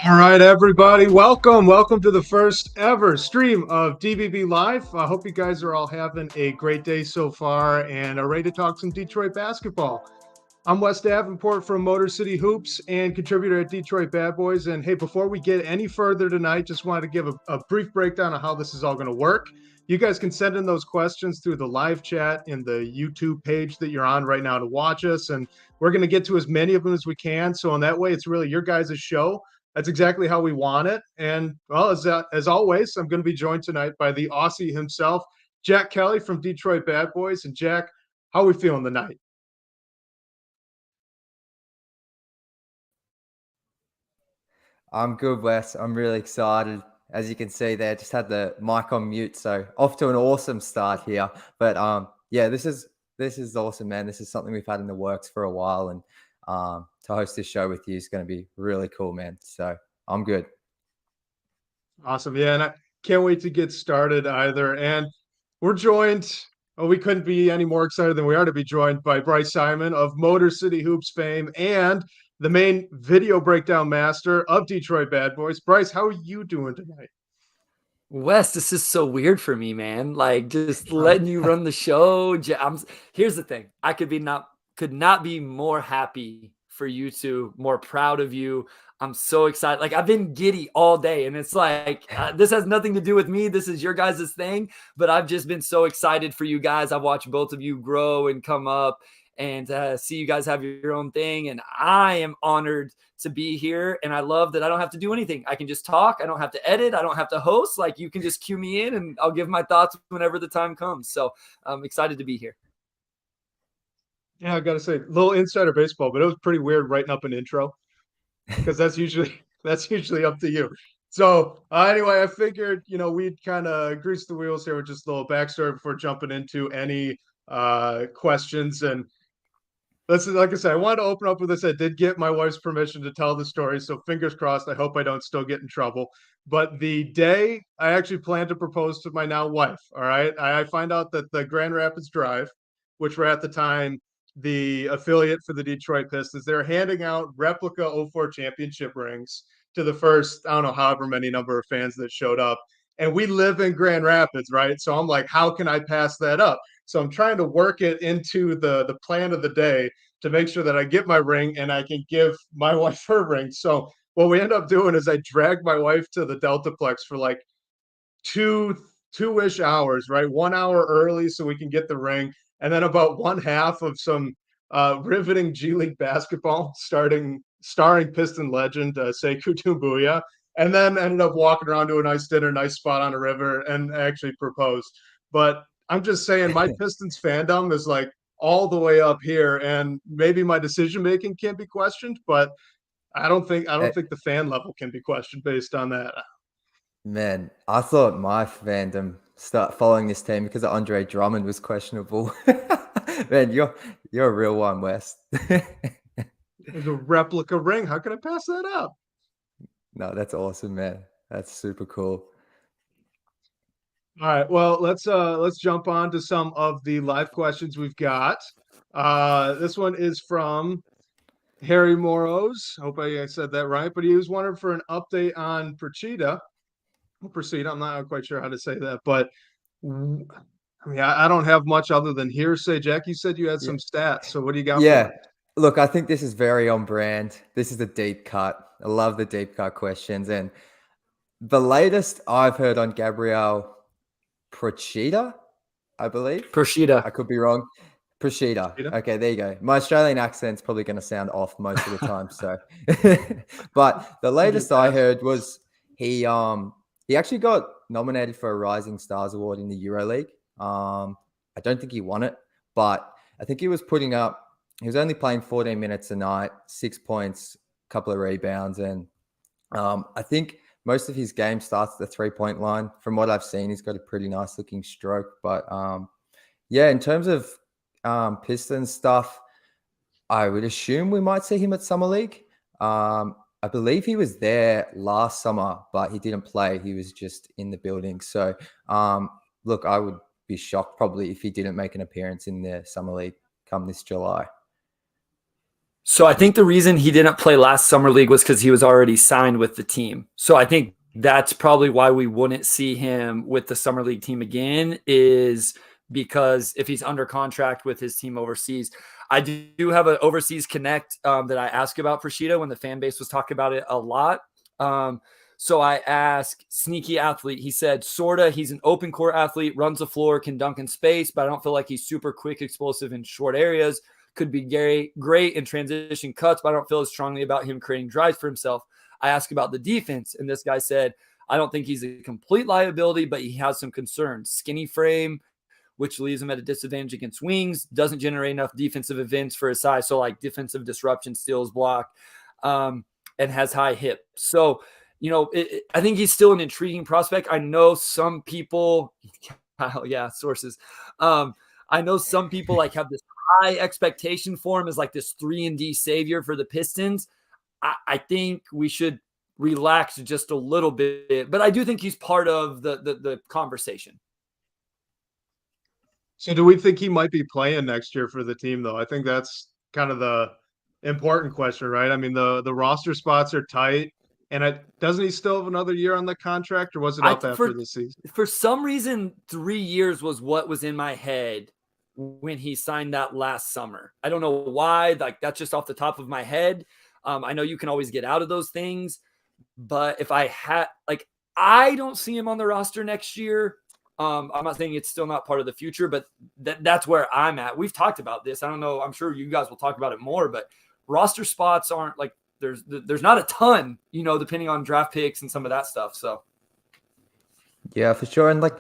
All right, everybody, welcome to the first ever stream of DBB Live. I hope you guys are all having a great day so far and are ready to talk some Detroit basketball. I'm Wes Davenport from Motor City Hoops and contributor at Detroit Bad Boys. And hey, before we get any further tonight, just wanted to give a brief breakdown of how this is all going to work. You guys can send in those questions through the live chat in the YouTube page that you're on right now to watch us. And we're going to get to as many of them as we can. So in that way, it's really your guys' show. That's exactly how we want it. And well, as always, I'm going to be joined tonight by the Aussie himself, Jack Kelly from Detroit Bad Boys. And Jack, how are we feeling tonight? I'm good, Wes. I'm really excited. As you can see there, just had the mic on mute, so off to an awesome start here. But yeah, this is awesome, man. This is something we've had in the works for a while, and to host this show with you is going to be really cool, man. So I'm good. Awesome. Yeah, and I can't wait to get started either. And we're joined, well, we couldn't be any more excited than we are to be joined by Bryce Simon of Motor City Hoops fame and the main video breakdown master of Detroit Bad Boys. Bryce, how are you doing tonight? Wes, this is so weird for me, man. Like just letting you run the show. Here's the thing. I could not be more happy for you two, more proud of you. I'm so excited. Like I've been giddy all day, and it's like this has nothing to do with me. This is your guys' thing, but I've just been so excited for you guys. I've watched both of you grow and come up, and see you guys have your own thing. And I am honored to be here. And I love that I don't have to do anything. I can just talk. I don't have to edit. I don't have to host. Like you can just cue me in and I'll give my thoughts whenever the time comes. So I'm excited to be here. Yeah, I got to say, a little insider baseball, but it was pretty weird writing up an intro because that's usually up to you. So anyway, I figured we'd kind of grease the wheels here with just a little backstory before jumping into any questions. And listen, like I said, I wanted to open up with this. I did get my wife's permission to tell the story, so fingers crossed. I hope I don't still get in trouble. But the day I actually planned to propose to my now wife, all right, I find out that the Grand Rapids Drive, which were at the time the affiliate for the Detroit Pistons, they're handing out replica '04 championship rings to the first, I don't know, however many number of fans that showed up. And we live in Grand Rapids, right? So I'm like, how can I pass that up? So I'm trying to work it into the plan of the day to make sure that I get my ring and I can give my wife her ring. So what we end up doing is I drag my wife to the Deltaplex for like two-ish hours, right? 1 hour early so we can get the ring, and then about one half of some riveting G League basketball starring Piston legend Sekou Doumbouya, and then ended up walking around to a nice dinner, nice spot on a river, and actually proposed. But I'm just saying, my Pistons fandom is like all the way up here, and maybe my decision making can't be questioned, but I don't think the fan level can be questioned based on that. Man, I thought my fandom start following this team because of Andre Drummond was questionable. Man, you're a real one, Wes. There's a replica ring. How can I pass that up? No, that's awesome, man. That's super cool. All right. Well, let's jump on to some of the live questions we've got. This one is from Harry Moros. Hope I said that right, but he was wondering for an update on Procida. I'm not quite sure how to say that, but I mean, I don't have much other than hearsay. Jack, you said you had some stats, so what do you got for Yeah. me? Look, I think this is very on brand. This is a deep cut. I love the deep cut questions. And the latest I've heard on Gabriel Procida, I believe. Proshida. I could be wrong. Procida. Okay, there you go. My Australian accent's probably going to sound off most of the time. So, but the latest I heard was he actually got nominated for a Rising Stars Award in the EuroLeague. I don't think he won it, but I think he was putting up. He was only playing 14 minutes a night, 6 points, a couple of rebounds, and I think most of his game starts at the 3-point line. From what I've seen, he's got a pretty nice looking stroke. But yeah, in terms of Pistons stuff, I would assume we might see him at Summer League. I believe he was there last summer, but he didn't play. He was just in the building. So look, I would be shocked probably if he didn't make an appearance in the Summer League come this July. So I think the reason he didn't play last summer league was because he was already signed with the team. So I think that's probably why we wouldn't see him with the summer league team again, is because if he's under contract with his team overseas. I do have an overseas connect that I ask about for Sheeta when the fan base was talking about it a lot. So I asked Sneaky Athlete. He said, sorta, he's an open court athlete, runs the floor, can dunk in space, but I don't feel like he's super quick, explosive in short areas. Could be great in transition cuts, but I don't feel as strongly about him creating drives for himself. I asked about the defense, and this guy said, I don't think he's a complete liability, but he has some concerns. Skinny frame, which leaves him at a disadvantage against wings, doesn't generate enough defensive events for his size. So like defensive disruption, steals, block, and has high hip. So, I think he's still an intriguing prospect. I know some people, sources. I know some people like have this high expectation for him as like this 3-and-D savior for the Pistons. I think we should relax just a little bit, but I do think he's part of the conversation. So do we think he might be playing next year for the team, though? I think that's kind of the important question, right? I mean, the roster spots are tight, and doesn't he still have another year on the contract, or was it up after the season? For some reason, 3 years was what was in my head when he signed that last summer. I don't know why. Like, that's just off the top of my head. I know you can always get out of those things, but if I had, like, I don't see him on the roster next year. I'm not saying it's still not part of the future, but that's where I'm at. We've talked about this. I don't know. I'm sure you guys will talk about it more, but roster spots aren't like there's not a ton, depending on draft picks and some of that stuff. So. Yeah, for sure. And like,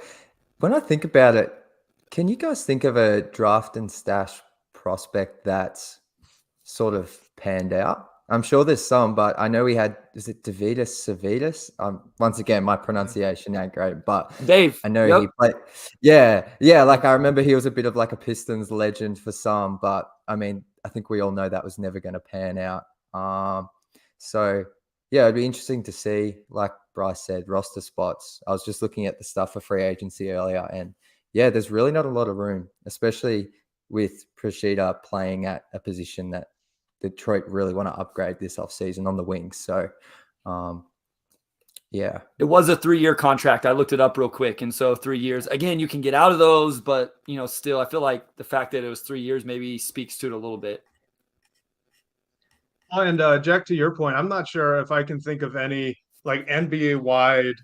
when I think about it, can you guys think of a draft and stash prospect that's sort of panned out? I'm sure there's some, but I know we had, is it Davidas Savitas? Once again, my pronunciation ain't great, but Dave, I know he played. Yeah. Like, I remember he was a bit of like a Pistons legend for some, but I mean, I think we all know that was never going to pan out. So yeah, it'd be interesting to see, like Bryce said, roster spots. I was just looking at the stuff for free agency earlier, and yeah, there's really not a lot of room, especially with Prashida playing at a position that Detroit really want to upgrade this offseason on the wings. So, yeah. It was a 3-year contract. I looked it up real quick. And so 3 years, again, you can get out of those, but, still, I feel like the fact that it was 3 years maybe speaks to it a little bit. And Jack, to your point, I'm not sure if I can think of any like NBA-wide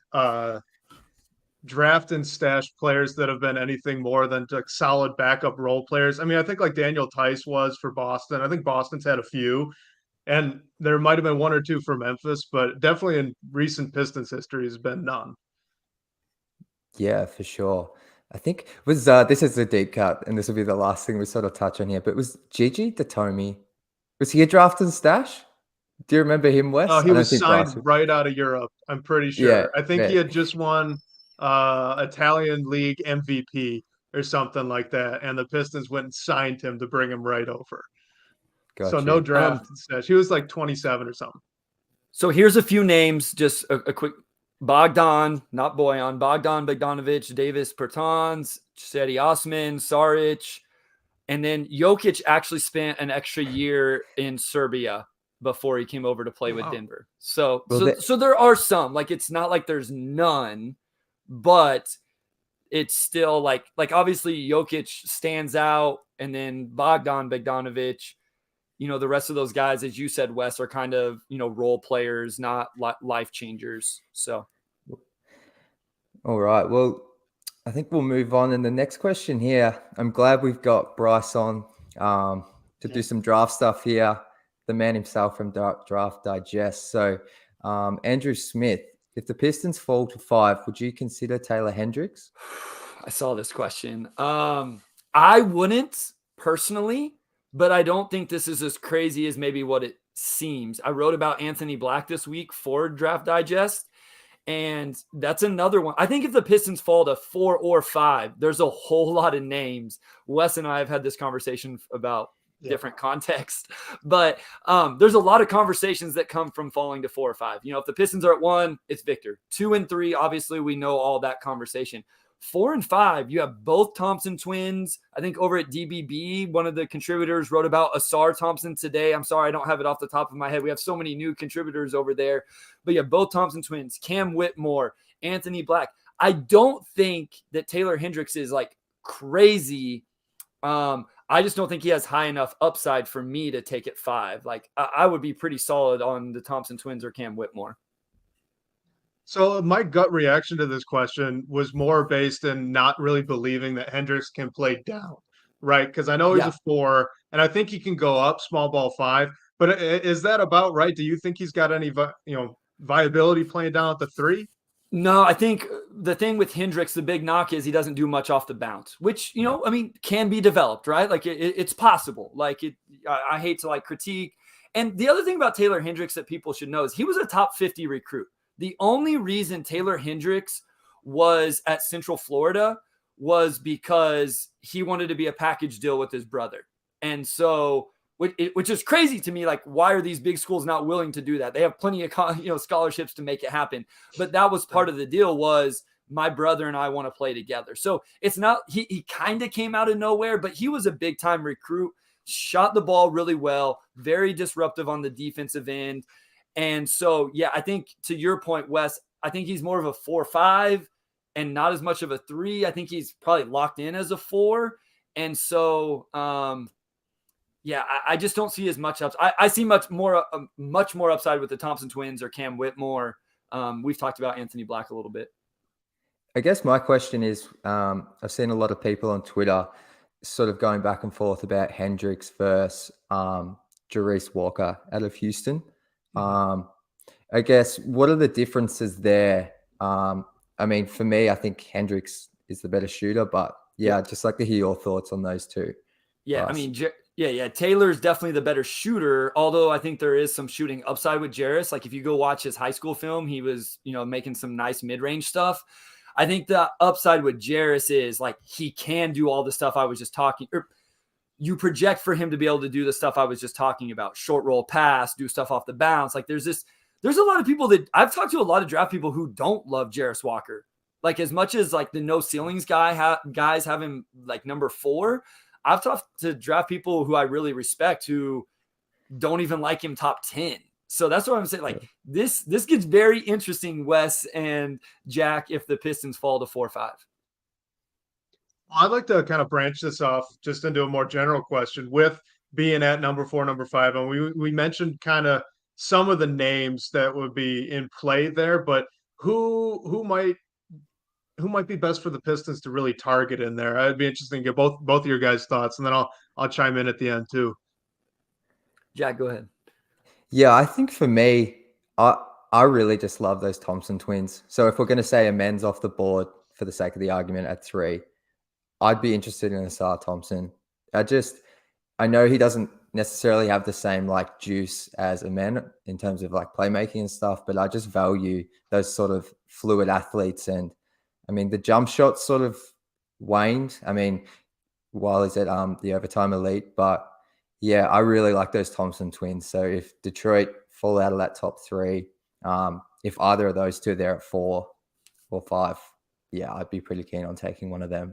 draft and stash players that have been anything more than like solid backup role players. I mean, I think like Daniel Tice was for Boston. I think Boston's had a few, and there might have been one or two for Memphis, but definitely in recent Pistons history has been none. Yeah, for sure. I think was this is a deep cut, and this will be the last thing we sort of touch on here. But was Gigi Datomi? Was he a draft and stash? Do you remember him, Wes? Oh, he was signed right out of Europe. I'm pretty sure. Yeah, I think he had just won Italian League MVP or something like that, and the Pistons went and signed him to bring him right over. Gotcha. So no draft stash. He was like 27 or something. So here's a few names, just a quick. Bogdan, not Boyan, Bogdan Bogdanovic, Davis Bertans, Cedi Osman, Saric, and then Jokic actually spent an extra year in Serbia before he came over to play with Denver. So there are some. Like, it's not like there's none, but it's still like obviously Jokic stands out, and then Bogdan Bogdanovic. The rest of those guys, as you said, Wes, are kind of, role players, not life changers. So. All right. Well, I think we'll move on. And the next question here, I'm glad we've got Bryce on to do some draft stuff here. The man himself from Draft Digest. So, Andrew Smith, if the Pistons fall to 5, would you consider Taylor Hendricks? I saw this question. I wouldn't personally, but I don't think this is as crazy as maybe what it seems. I wrote about Anthony Black this week for Draft Digest, and that's another one. I think if the Pistons fall to 4 or 5, there's a whole lot of names. Wes and I have had this conversation about different contexts, but there's a lot of conversations that come from falling to 4 or 5. If the Pistons are at 1, it's Victor. 2 and 3, obviously we know all that conversation. 4 and 5, you have both Thompson twins. I think over at DBB, one of the contributors wrote about Asar Thompson today. I'm sorry, I don't have it off the top of my head. We have so many new contributors over there. But you have both Thompson twins, Cam Whitmore, Anthony Black. I don't think that Taylor Hendricks is like crazy. I just don't think he has high enough upside for me to take it 5. Like I would be pretty solid on the Thompson twins or Cam Whitmore. So my gut reaction to this question was more based in not really believing that Hendricks can play down, right? Because I know he's a 4, and I think he can go up small ball 5. But is that about right? Do you think he's got any, viability playing down at the 3? No, I think the thing with Hendricks, the big knock is he doesn't do much off the bounce, which, I mean, can be developed, right? Like it's possible. Like I hate to like critique. And the other thing about Taylor Hendricks that people should know is he was a top 50 recruit. The only reason Taylor Hendricks was at Central Florida was because he wanted to be a package deal with his brother. And so, which is crazy to me. Like, why are these big schools not willing to do that? They have plenty of, scholarships to make it happen. But that was part of the deal was my brother and I want to play together. So it's not, he kind of came out of nowhere, but he was a big time recruit, shot the ball really well, very disruptive on the defensive end. And so, yeah, I think to your point, Wes, I think he's more of a 4-5 and not as much of a 3. I think he's probably locked in as a 4. And so, yeah, I just don't see as much upside. I see much more upside with the Thompson twins or Cam Whitmore. We've talked about Anthony Black a little bit. I guess my question is, I've seen a lot of people on Twitter sort of going back and forth about Hendricks versus Jerice Walker out of Houston. I guess, what are the differences there? I mean, for me, I think Hendricks is the better shooter, but yeah, I'd just like to hear your thoughts on those two. Yeah, I mean, Taylor's definitely the better shooter, although I think there is some shooting upside with Jerice. Like if you go watch his high school film, he was, making some nice mid-range stuff. I think the upside with Jerice is like he can do all the stuff I was just talking, or you project for him to be able to do the stuff I was just talking about, short roll pass, do stuff off the bounce. Like there's a lot of people that I've talked to, a lot of draft people who don't love Jerice Walker. Like as much as like the no ceilings guys have him like number 4, I've talked to draft people who I really respect who don't even like him top 10. So that's what I'm saying. Like this gets very interesting, Wes and Jack, if the Pistons fall to 4-5. I'd like to kind of branch this off just into a more general question with being at number 4, number 5. And we mentioned kind of some of the names that would be in play there, but who might be best for the Pistons to really target in there? I'd be interested to get both of your guys' thoughts, and then I'll chime in at the end too. Jack, go ahead. Yeah, I think for me, I really just love those Thompson twins. So if we're going to say a men's off the board for the sake of the argument at 3, I'd be interested in Asar Thompson. I know he doesn't necessarily have the same like juice as a man in terms of like playmaking and stuff, but I just value those sort of fluid athletes. And I mean, the jump shot sort of waned. I mean, while he's at the overtime elite, but yeah, I really like those Thompson twins. So if Detroit fall out of that top 3, if either of those two they're at 4 or 5, yeah, I'd be pretty keen on taking one of them.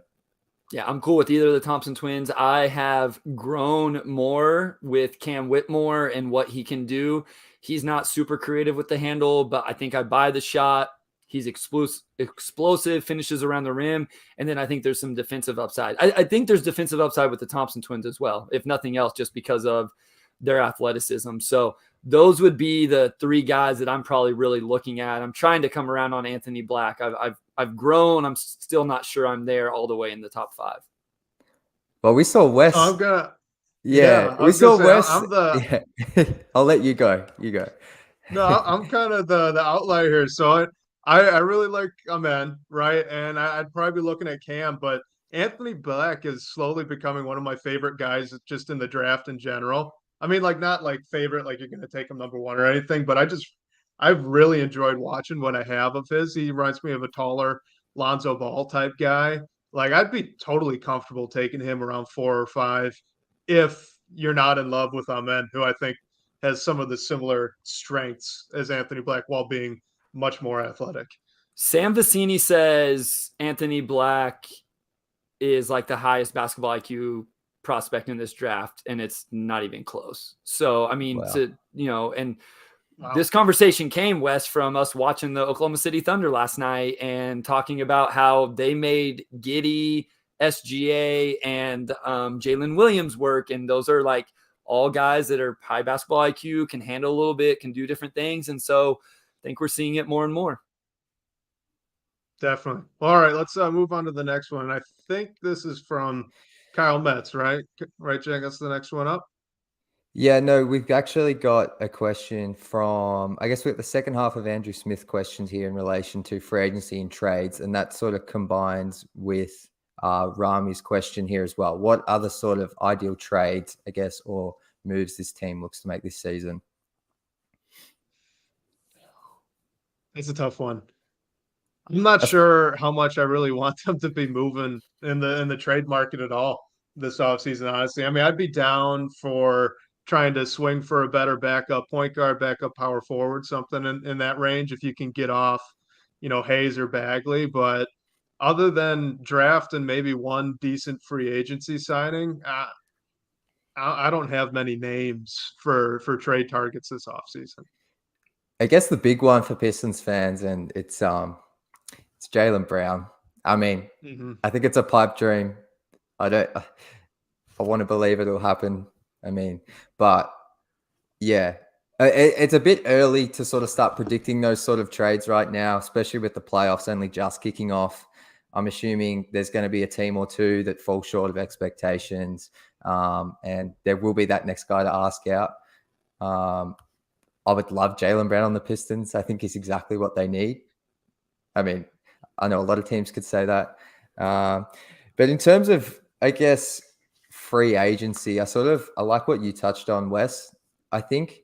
Yeah, I'm cool with either of the Thompson twins. I have grown more with Cam Whitmore and what he can do. He's not super creative with the handle, but I think I buy the shot. He's explosive, finishes around the rim. And then I think there's some defensive upside. I think there's defensive upside with the Thompson twins as well, if nothing else, just because of their athleticism. So those would be the 3 guys that I'm probably really looking at. I'm trying to come around on Anthony Black. I've grown. I'm still not sure I'm there all the way in the top 5. Well, we saw Wes. We saw Wes. I'll let you go. You go. No, I'm kind of the outlier here. So I really like Amen, right? And I'd probably be looking at Cam, but Anthony Black is slowly becoming one of my favorite guys just in the draft in general. I mean, like not like favorite, like you're going to take him number 1 or anything, but I've really enjoyed watching what I have of his. He reminds me of a taller Lonzo Ball type guy. Like I'd be totally comfortable taking him around 4 or 5 if you're not in love with Amen, who I think has some of the similar strengths as Anthony Black while being much more athletic. Sam Vecini says Anthony Black is like the highest basketball IQ prospect in this draft, and it's not even close. So, I mean, wow. and this conversation came, Wes, from us watching the Oklahoma City Thunder last night and talking about how they made Giddey, SGA, and Jalen Williams work. And those are like all guys that are high basketball IQ, can handle a little bit, can do different things. And so I think we're seeing it more and more. Definitely. All right, let's move on to the next one. I think this is from Kyle Metz, right? Right, Jack? That's the next one up. Yeah, no, we've actually got a question from, I guess we've got the second half of Andrew Smith questions here in relation to free agency and trades, and that sort of combines with Rami's question here as well. What other sort of ideal trades, I guess, or moves this team looks to make this season? It's a tough one. I'm not sure how much I really want them to be moving in the trade market at all this offseason, honestly. I mean, I'd be down for trying to swing for a better backup point guard, backup power forward, something in that range if you can get off, Hayes or Bagley. But other than draft and maybe one decent free agency signing, I don't have many names for trade targets this offseason. I guess the big one for Pistons fans, and it's Jaylen Brown. I mean, I think it's a pipe dream. I want to believe it'll happen. I mean, but yeah, it's a bit early to sort of start predicting those sort of trades right now, especially with the playoffs only just kicking off. I'm assuming there's going to be a team or two that fall short of expectations, and there will be that next guy to ask out. I would love Jaylen Brown on the Pistons. I think he's exactly what they need. I mean, I know a lot of teams could say that. But in terms of, I guess, free agency, I like what you touched on, Wes. I think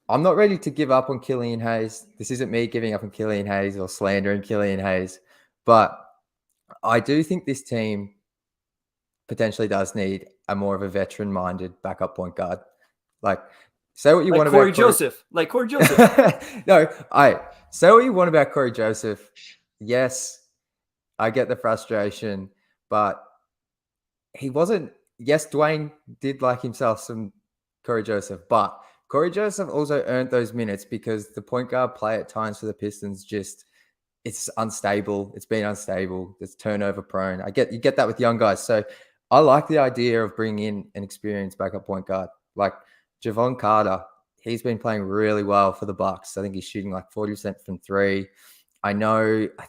I'm not ready to give up on Killian Hayes. This isn't me giving up on Killian Hayes or slandering Killian Hayes. But I do think this team potentially does need a more of a veteran-minded backup point guard. Like, say what you want Corey about Joseph. Like Corey Joseph. No, say what you want about Corey Joseph. Yes, I get the frustration, but he wasn't. Yes, Dwane did like himself some Corey Joseph, but Corey Joseph also earned those minutes because the point guard play at times for the Pistons it's unstable. It's been unstable. It's turnover prone. You get that with young guys. So I like the idea of bringing in an experienced backup point guard like Javon Carter. He's been playing really well for the Bucks. I think he's shooting like 40% from three. I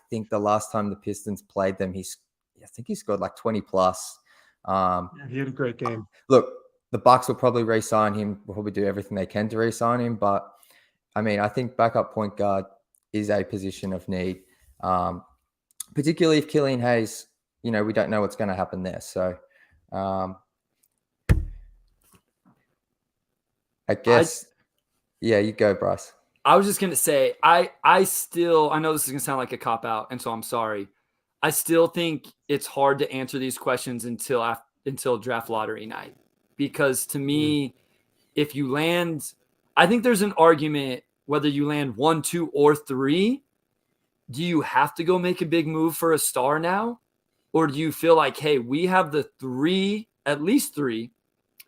think the last time the Pistons played them, I think he scored like 20 plus. He had a great game. Look, the Bucks will probably re-sign him. Will probably do everything they can to re-sign him. But I mean, I think backup point guard is a position of need, particularly if Killian Hayes, we don't know what's going to happen there. So I guess, you go, Bryce. I was just going to say, I know this is going to sound like a cop-out, and so I'm sorry. I still think it's hard to answer these questions until draft lottery night. Because to me, if you land, I think there's an argument whether you land 1, 2, or 3. Do you have to go make a big move for a star now? Or do you feel like, hey, we have the 3, at least 3,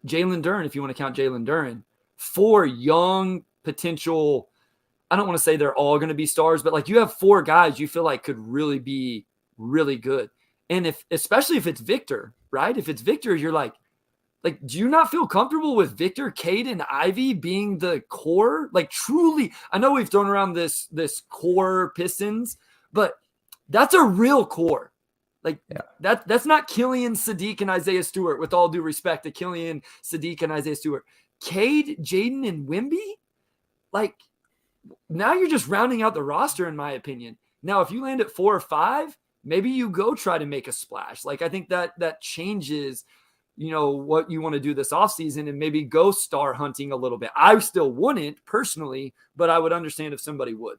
Jalen Duren, if you want to count Jalen Duren, 4 young potential, I don't want to say they're all going to be stars, but like you have 4 guys you feel like could really be really good. And especially if it's Victor, right? If it's Victor, you're like, do you not feel comfortable with Victor, Cade, and Ivy being the core? Like truly, I know we've thrown around this core Pistons, but that's a real core. That's not Killian, Sadiq, and Isaiah Stewart, with all due respect to Killian, Sadiq, and Isaiah Stewart. Cade, Jaden, and Wemby? Now you're just rounding out the roster, in my opinion. Now, if you land at 4 or 5, maybe you go try to make a splash. I think that changes, what you want to do this offseason and maybe go star hunting a little bit. I still wouldn't personally, but I would understand if somebody would.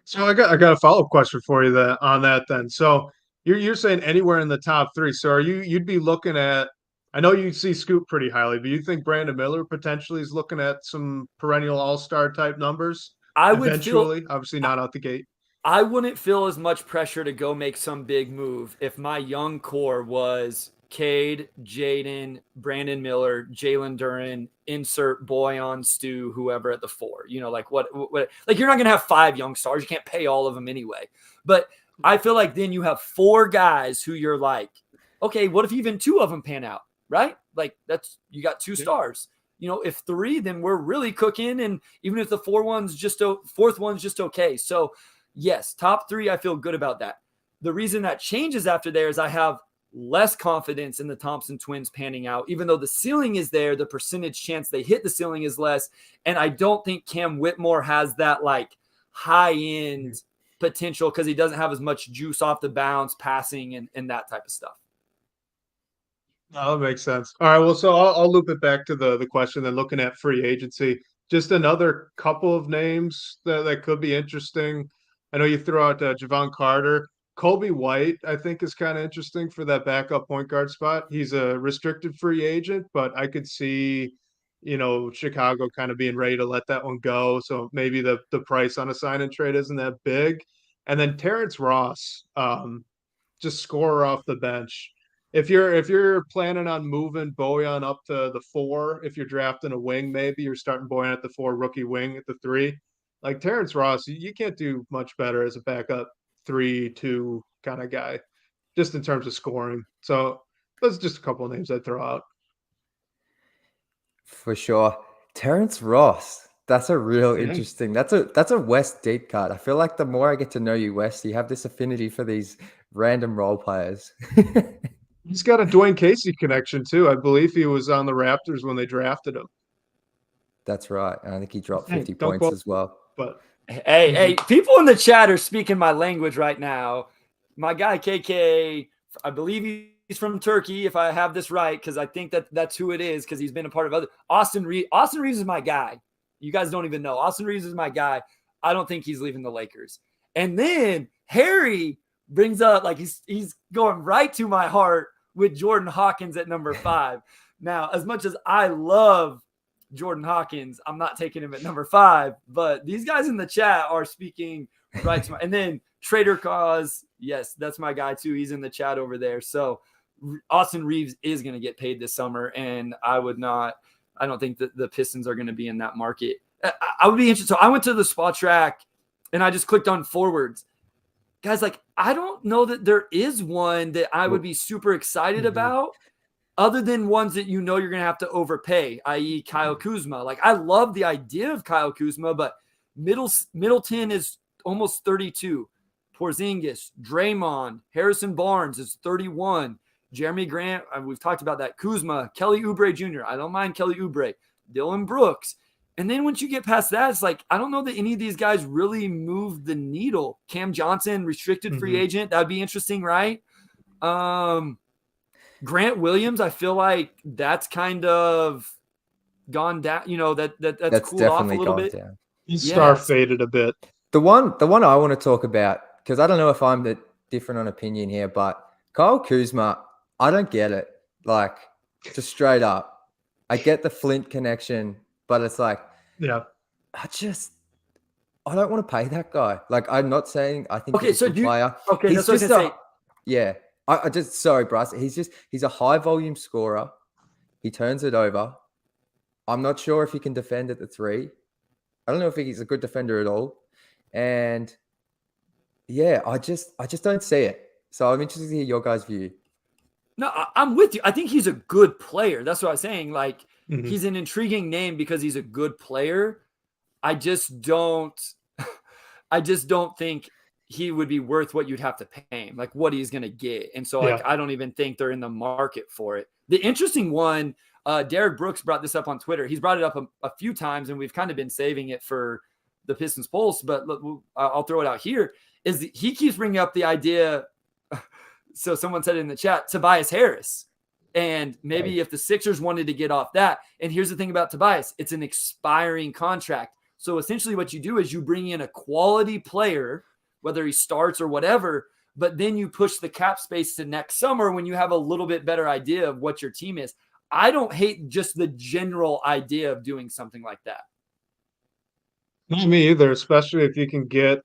So I got a follow-up question for you on that then. So you're saying anywhere in the top 3. So you'd be looking at, I know you see Scoop pretty highly, but you think Brandon Miller potentially is looking at some perennial all-star type numbers I eventually? Obviously not out the gate. I wouldn't feel as much pressure to go make some big move if my young core was Cade, Jaden, Brandon Miller, Jalen Duren, insert Boyan, Stu, whoever at the 4. Like what like you're not going to have 5 young stars. You can't pay all of them anyway. But I feel like then you have 4 guys who you're like, okay, what if even 2 of them pan out, right? Like you got 2 stars. If 3, then we're really cooking. And even if the 4th one's just okay. So yes, top 3, I feel good about that. The reason that changes after there is I have less confidence in the Thompson twins panning out. Even though the ceiling is there, the percentage chance they hit the ceiling is less. And I don't think Cam Whitmore has that like high-end potential because he doesn't have as much juice off the bounce, passing, and that type of stuff. No, that makes sense. All right, well, so I'll loop it back to the question then, looking at free agency. Just another couple of names that could be interesting. I know you threw out Javon Carter. Kobe White, I think, is kind of interesting for that backup point guard spot. He's a restricted free agent, but I could see, Chicago kind of being ready to let that one go. So maybe the price on a sign and trade isn't that big. And then Terrence Ross, just scorer off the bench. If you're planning on moving Bojan up to the 4, if you're drafting a wing, maybe you're starting Bojan at the 4, rookie wing at the 3. Like Terrence Ross, you can't do much better as a backup 3-2 kind of guy, just in terms of scoring. So those are just a couple of names I'd throw out. For sure. Terrence Ross. That's a real interesting. That's a West deep cut. I feel like the more I get to know you, West, you have this affinity for these random role players. He's got a Dwane Casey connection too. I believe he was on the Raptors when they drafted him. That's right. And I think he dropped 50 points as well. But hey, people in the chat are speaking my language right now. My guy KK, I believe he's from Turkey, if I have this right, because I think that's who it is, because he's been a part of other. Austin Reeves is my guy. You guys don't even know. Austin Reeves is my guy. I don't think he's leaving the Lakers. And then Harry brings up, like, he's going right to my heart with Jordan Hawkins at number 5. Now, as much as I love Jordan Hawkins, I'm not taking him at number 5, but these guys in the chat are speaking right to my. And then Trader Cause, yes, that's my guy too. He's in the chat over there. So Austin Reeves is going to get paid this summer, and I don't think that the Pistons are going to be in that market. I would be interested. So I went to the spot track and I just clicked on forwards. Guys, like, I don't know that there is one that I would be super excited about, other than ones that you're going to have to overpay, i.e. Kyle Kuzma. Like, I love the idea of Kyle Kuzma, but Middleton is almost 32. Porzingis, Draymond, Harrison Barnes is 31. Jeremy Grant, we've talked about that. Kuzma, Kelly Oubre Jr. I don't mind Kelly Oubre. Dylan Brooks. And then once you get past that, it's like, I don't know that any of these guys really move the needle. Cam Johnson, restricted free agent. That would be interesting, right? Grant Williams, I feel like that's kind of gone down. That's cooled off a little bit. Down. He's star faded a bit. The one I want to talk about, because I don't know if I'm different on opinion here, but Kyle Kuzma, I don't get it. Like, just straight up, I get the Flint connection, but it's like, yeah, I don't want to pay that guy. Like, I'm not saying I think he's a good player. Okay, he's that's what I was gonna say. Yeah. Sorry, Bryce. He's a high volume scorer. He turns it over. I'm not sure if he can defend at the 3. I don't know if he's a good defender at all. And yeah, I just don't see it. So I'm interested to hear your guys' view. No, I'm with you. I think he's a good player. That's what I'm saying. Like, he's an intriguing name because he's a good player. I just don't think he would be worth what you'd have to pay him, like what he's going to get. And so I don't even think they're in the market for it. The interesting one, Derek Brooks brought this up on Twitter. He's brought it up a few times, and we've kind of been saving it for the Pistons Pulse, but look, I'll throw it out here, is he keeps bringing up the idea. So someone said in the chat, Tobias Harris. And maybe if the Sixers wanted to get off that, and here's the thing about Tobias, it's an expiring contract. So essentially what you do is you bring in a quality player, whether he starts or whatever, but then you push the cap space to next summer when you have a little bit better idea of what your team is. I don't hate just the general idea of doing something like that. Not me either, especially if you can get,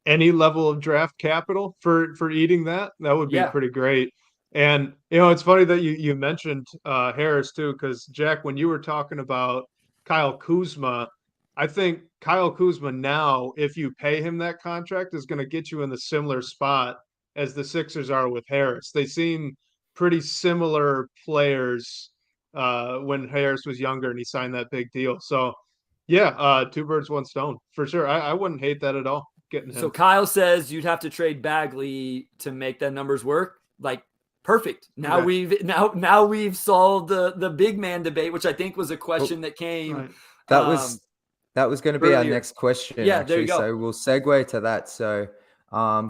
any level of draft capital for eating that. That would be Yeah. pretty great. And it's funny that you mentioned Harris too, because Jack, when you were talking about Kyle Kuzma, I think Kyle Kuzma now, if you pay him that contract, is going to get you in the similar spot as the Sixers are with Harris. They seem pretty similar players when Harris was younger and he signed that big deal. So yeah, two birds, one stone for sure. I wouldn't hate that at all. Getting So him. Kyle says you'd have to trade Bagley to make that numbers work. Like, perfect. Now we've solved the big man debate, which I think was a question that came. Right. That was going to be our earlier. next question, Yeah, actually. there you go. So we'll segue to that. So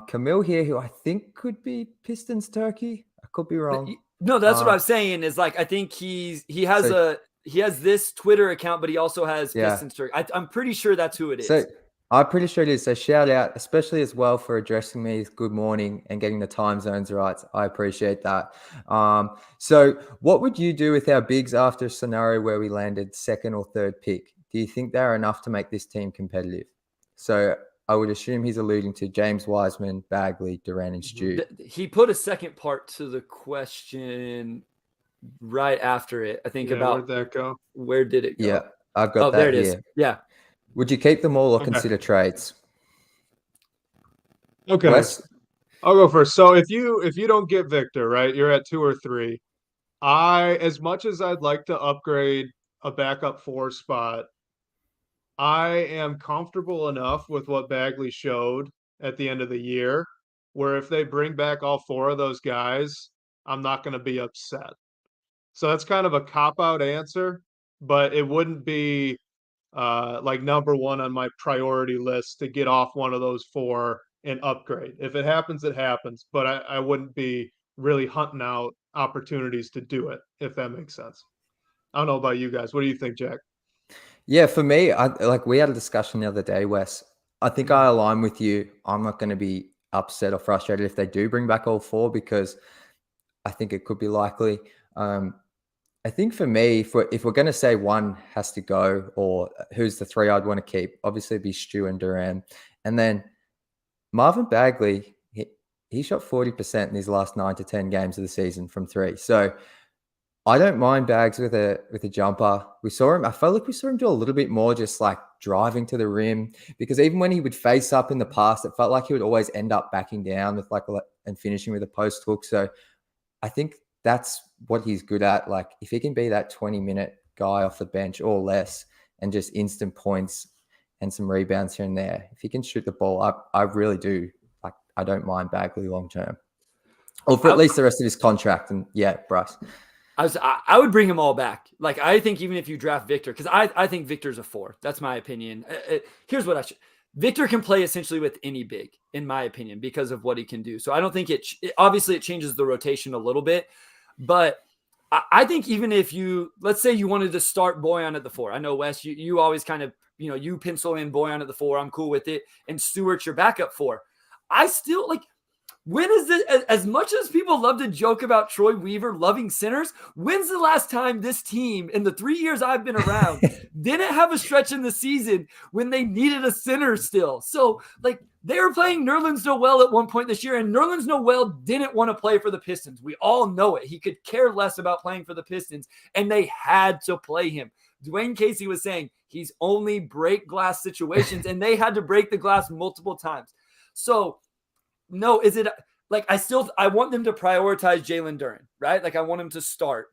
Camille here, who I think could be Pistons turkey. I could be wrong. No, that's what I was saying. Is like I think he has this Twitter account, but he also has Pistons turkey. I'm pretty sure that's who it is. So I'm pretty sure it is. So shout out, especially as well for addressing me. Good morning and getting the time zones right. I appreciate that. So what would you do with our bigs after a scenario where we landed second or third pick? Do you think they're enough to make this team competitive? So I would assume he's alluding to James Wiseman, Bagley, Durant, and Stu. He put a second part to the question right after it. I think about where'd that go? Where did it go? Yeah, I've got that there it here. is. Yeah. Would you keep them all or consider trades? Okay. Wes? I'll go first. So if you don't get Victor, right, you're at 2 or 3. As much as I'd like to upgrade a backup 4 spot, I am comfortable enough with what Bagley showed at the end of the year, where if they bring back all 4 of those guys, I'm not going to be upset. So that's kind of a cop-out answer, but it wouldn't be like number 1 on my priority list to get off one of those 4 and upgrade. If it happens, it happens, but I wouldn't be really hunting out opportunities to do it, if that makes sense. I don't know about you guys. What do you think, Jack? Yeah, for me, we had a discussion the other day, Wes. I think I align with you. I'm not going to be upset or frustrated if they do bring back all 4 because I think it could be likely. I think for me, if we're going to say one has to go or who's the 3 I'd want to keep, obviously it'd be Stu and Durant. And then Marvin Bagley, he shot 40% in his last 9 to 10 games of the season from 3. So I don't mind Bags with a jumper. I felt like we saw him do a little bit more just like driving to the rim, because even when he would face up in the past, it felt like he would always end up backing down with and finishing with a post hook. So I think that's what he's good at. Like if he can be that 20-minute guy off the bench or less and just instant points and some rebounds here and there, if he can shoot the ball, I really do. Like I don't mind Bagley long term, or for at least the rest of his contract. And yeah, Bryce. I would bring them all back. Like, I think even if you draft Victor, because I think Victor's a 4. That's my opinion. Here's what Victor can play essentially with any big, in my opinion, because of what he can do. So I don't think obviously it changes the rotation a little bit, but I think even if let's say you wanted to start Boyan at the 4. I know, Wes, you always kind of, you pencil in Boyan at the 4. I'm cool with it. And Stewart's your backup 4. I still when is this, as much as people love to joke about Troy Weaver loving centers, when's the last time this team in the 3 years I've been around didn't have a stretch in the season when they needed a center still? So they were playing Nerlens Noel at one point this year, and Nerlens Noel didn't want to play for the Pistons. We all know it. He could care less about playing for the Pistons, and they had to play him. Dwane Casey was saying he's only break glass situations, and they had to break the glass multiple times. So no, is it I want them to prioritize Jalen Duren, right? Like I want him to start.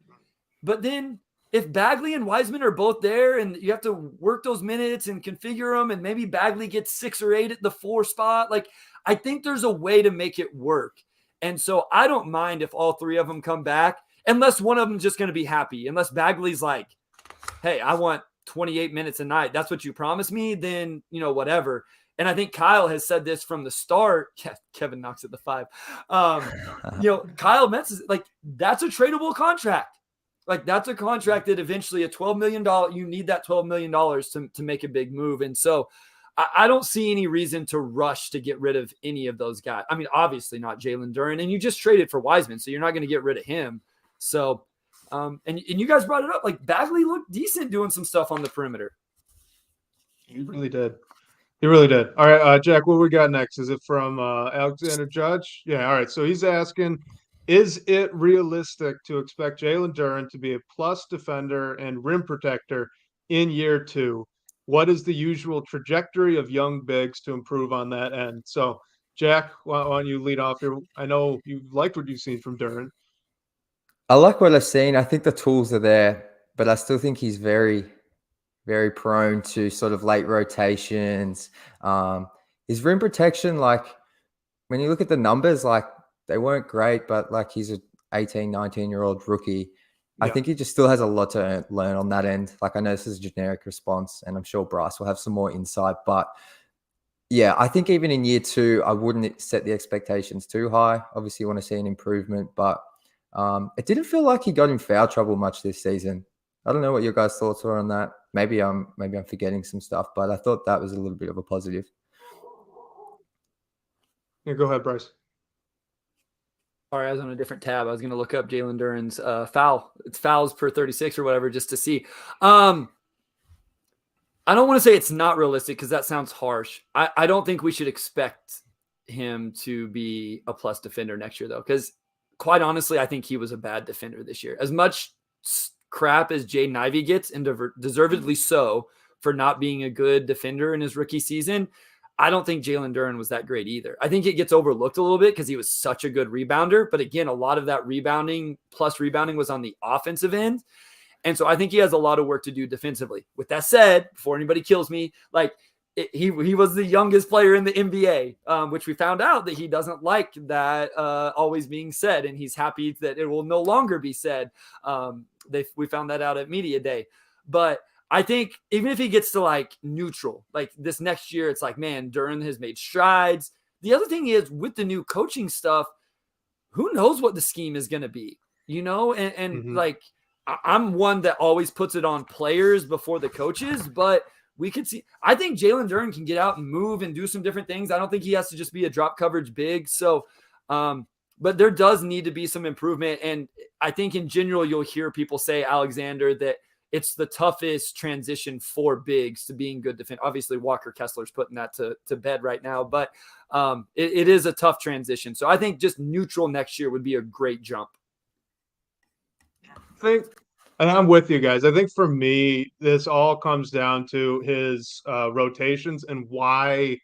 But then if Bagley and Wiseman are both there and you have to work those minutes and configure them, and maybe Bagley gets 6 or 8 at the 4 spot, I think there's a way to make it work. And so I don't mind if all 3 of them come back, unless one of them is just going to be happy. Unless Bagley's like, hey, I want 28 minutes a night. That's what you promised me. Then, whatever. And I think Kyle has said this from the start. Yeah, Kevin knocks at the 5. Kyle Metz that's a tradable contract. That's a contract that eventually a $12 million, you need that $12 million to make a big move. And so I don't see any reason to rush to get rid of any of those guys. I mean, obviously not Jalen Duren, and you just traded for Wiseman, so you're not going to get rid of him. So, and you guys brought it up. Bagley looked decent doing some stuff on the perimeter. He really did. He really did. All right, Jack, what we got next? Is it from Alexander Judge? Yeah, all right. So he's asking, is it realistic to expect Jalen Duren to be a plus defender and rim protector in year two? What is the usual trajectory of young bigs to improve on that end? So, Jack, why don't you lead off here? I know you liked what you've seen from Duren. I like what I've seen. I think the tools are there, but I still think he's very, very prone to sort of late rotations. His rim protection, like when you look at the numbers, like they weren't great, but like he's an 18, 19-year-old rookie. I think he just still has a lot to learn on that end. Like I know this is a generic response, and I'm sure Bryce will have some more insight, but yeah, I think even in year two, I wouldn't set the expectations too high. Obviously, you want to see an improvement, but it didn't feel like he got in foul trouble much this season. I don't know what your guys' thoughts were on that. Maybe I'm forgetting some stuff, but I thought that was a little bit of a positive. Yeah, go ahead, Bryce. Sorry, I was on a different tab. I was going to look up Jalen Duren's foul. It's fouls per 36 or whatever, just to see. I don't want to say it's not realistic because that sounds harsh. I don't think we should expect him to be a plus defender next year, though, because quite honestly, I think he was a bad defender this year. As much crap as Jaden Ivey gets, and deservedly so, for not being a good defender in his rookie season, I don't think Jalen Duren was that great either. I think it gets overlooked a little bit because he was such a good rebounder. But again, a lot of that rebounding was on the offensive end. And so I think he has a lot of work to do defensively. With that said, before anybody kills me, he was the youngest player in the NBA, which we found out that he doesn't like that always being said, and he's happy that it will no longer be said. We found that out at Media Day. But I think even if he gets to like neutral, like this next year, it's like, man, Duren has made strides. The other thing is with the new coaching stuff, who knows what the scheme is going to be, like I'm one that always puts it on players before the coaches, but we could see, I think Jalen Duren can get out and move and do some different things. I don't think he has to just be a drop coverage big. So, but there does need to be some improvement. And I think in general, you'll hear people say, Alexander, that it's the toughest transition for bigs to being good defense. Obviously, Walker Kessler's putting that to bed right now, but it is a tough transition. So I think just neutral next year would be a great jump. And I'm with you guys. I think for me, this all comes down to his rotations and why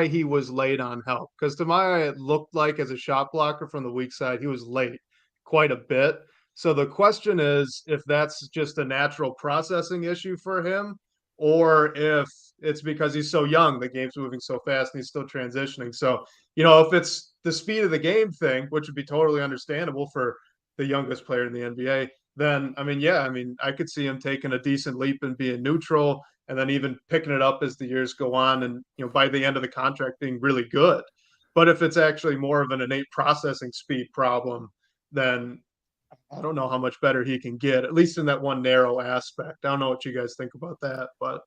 he was late on help. Because to my eye, it looked like as a shot blocker from the weak side, he was late quite a bit. So the question is if that's just a natural processing issue for him, or if it's because he's so young, the game's moving so fast and he's still transitioning. So, if it's the speed of the game thing, which would be totally understandable for the youngest player in the NBA, then I could see him taking a decent leap and being neutral, and then even picking it up as the years go on, and by the end of the contract being really good. But if it's actually more of an innate processing speed problem, then I don't know how much better he can get, at least in that one narrow aspect. I don't know what you guys think about that, but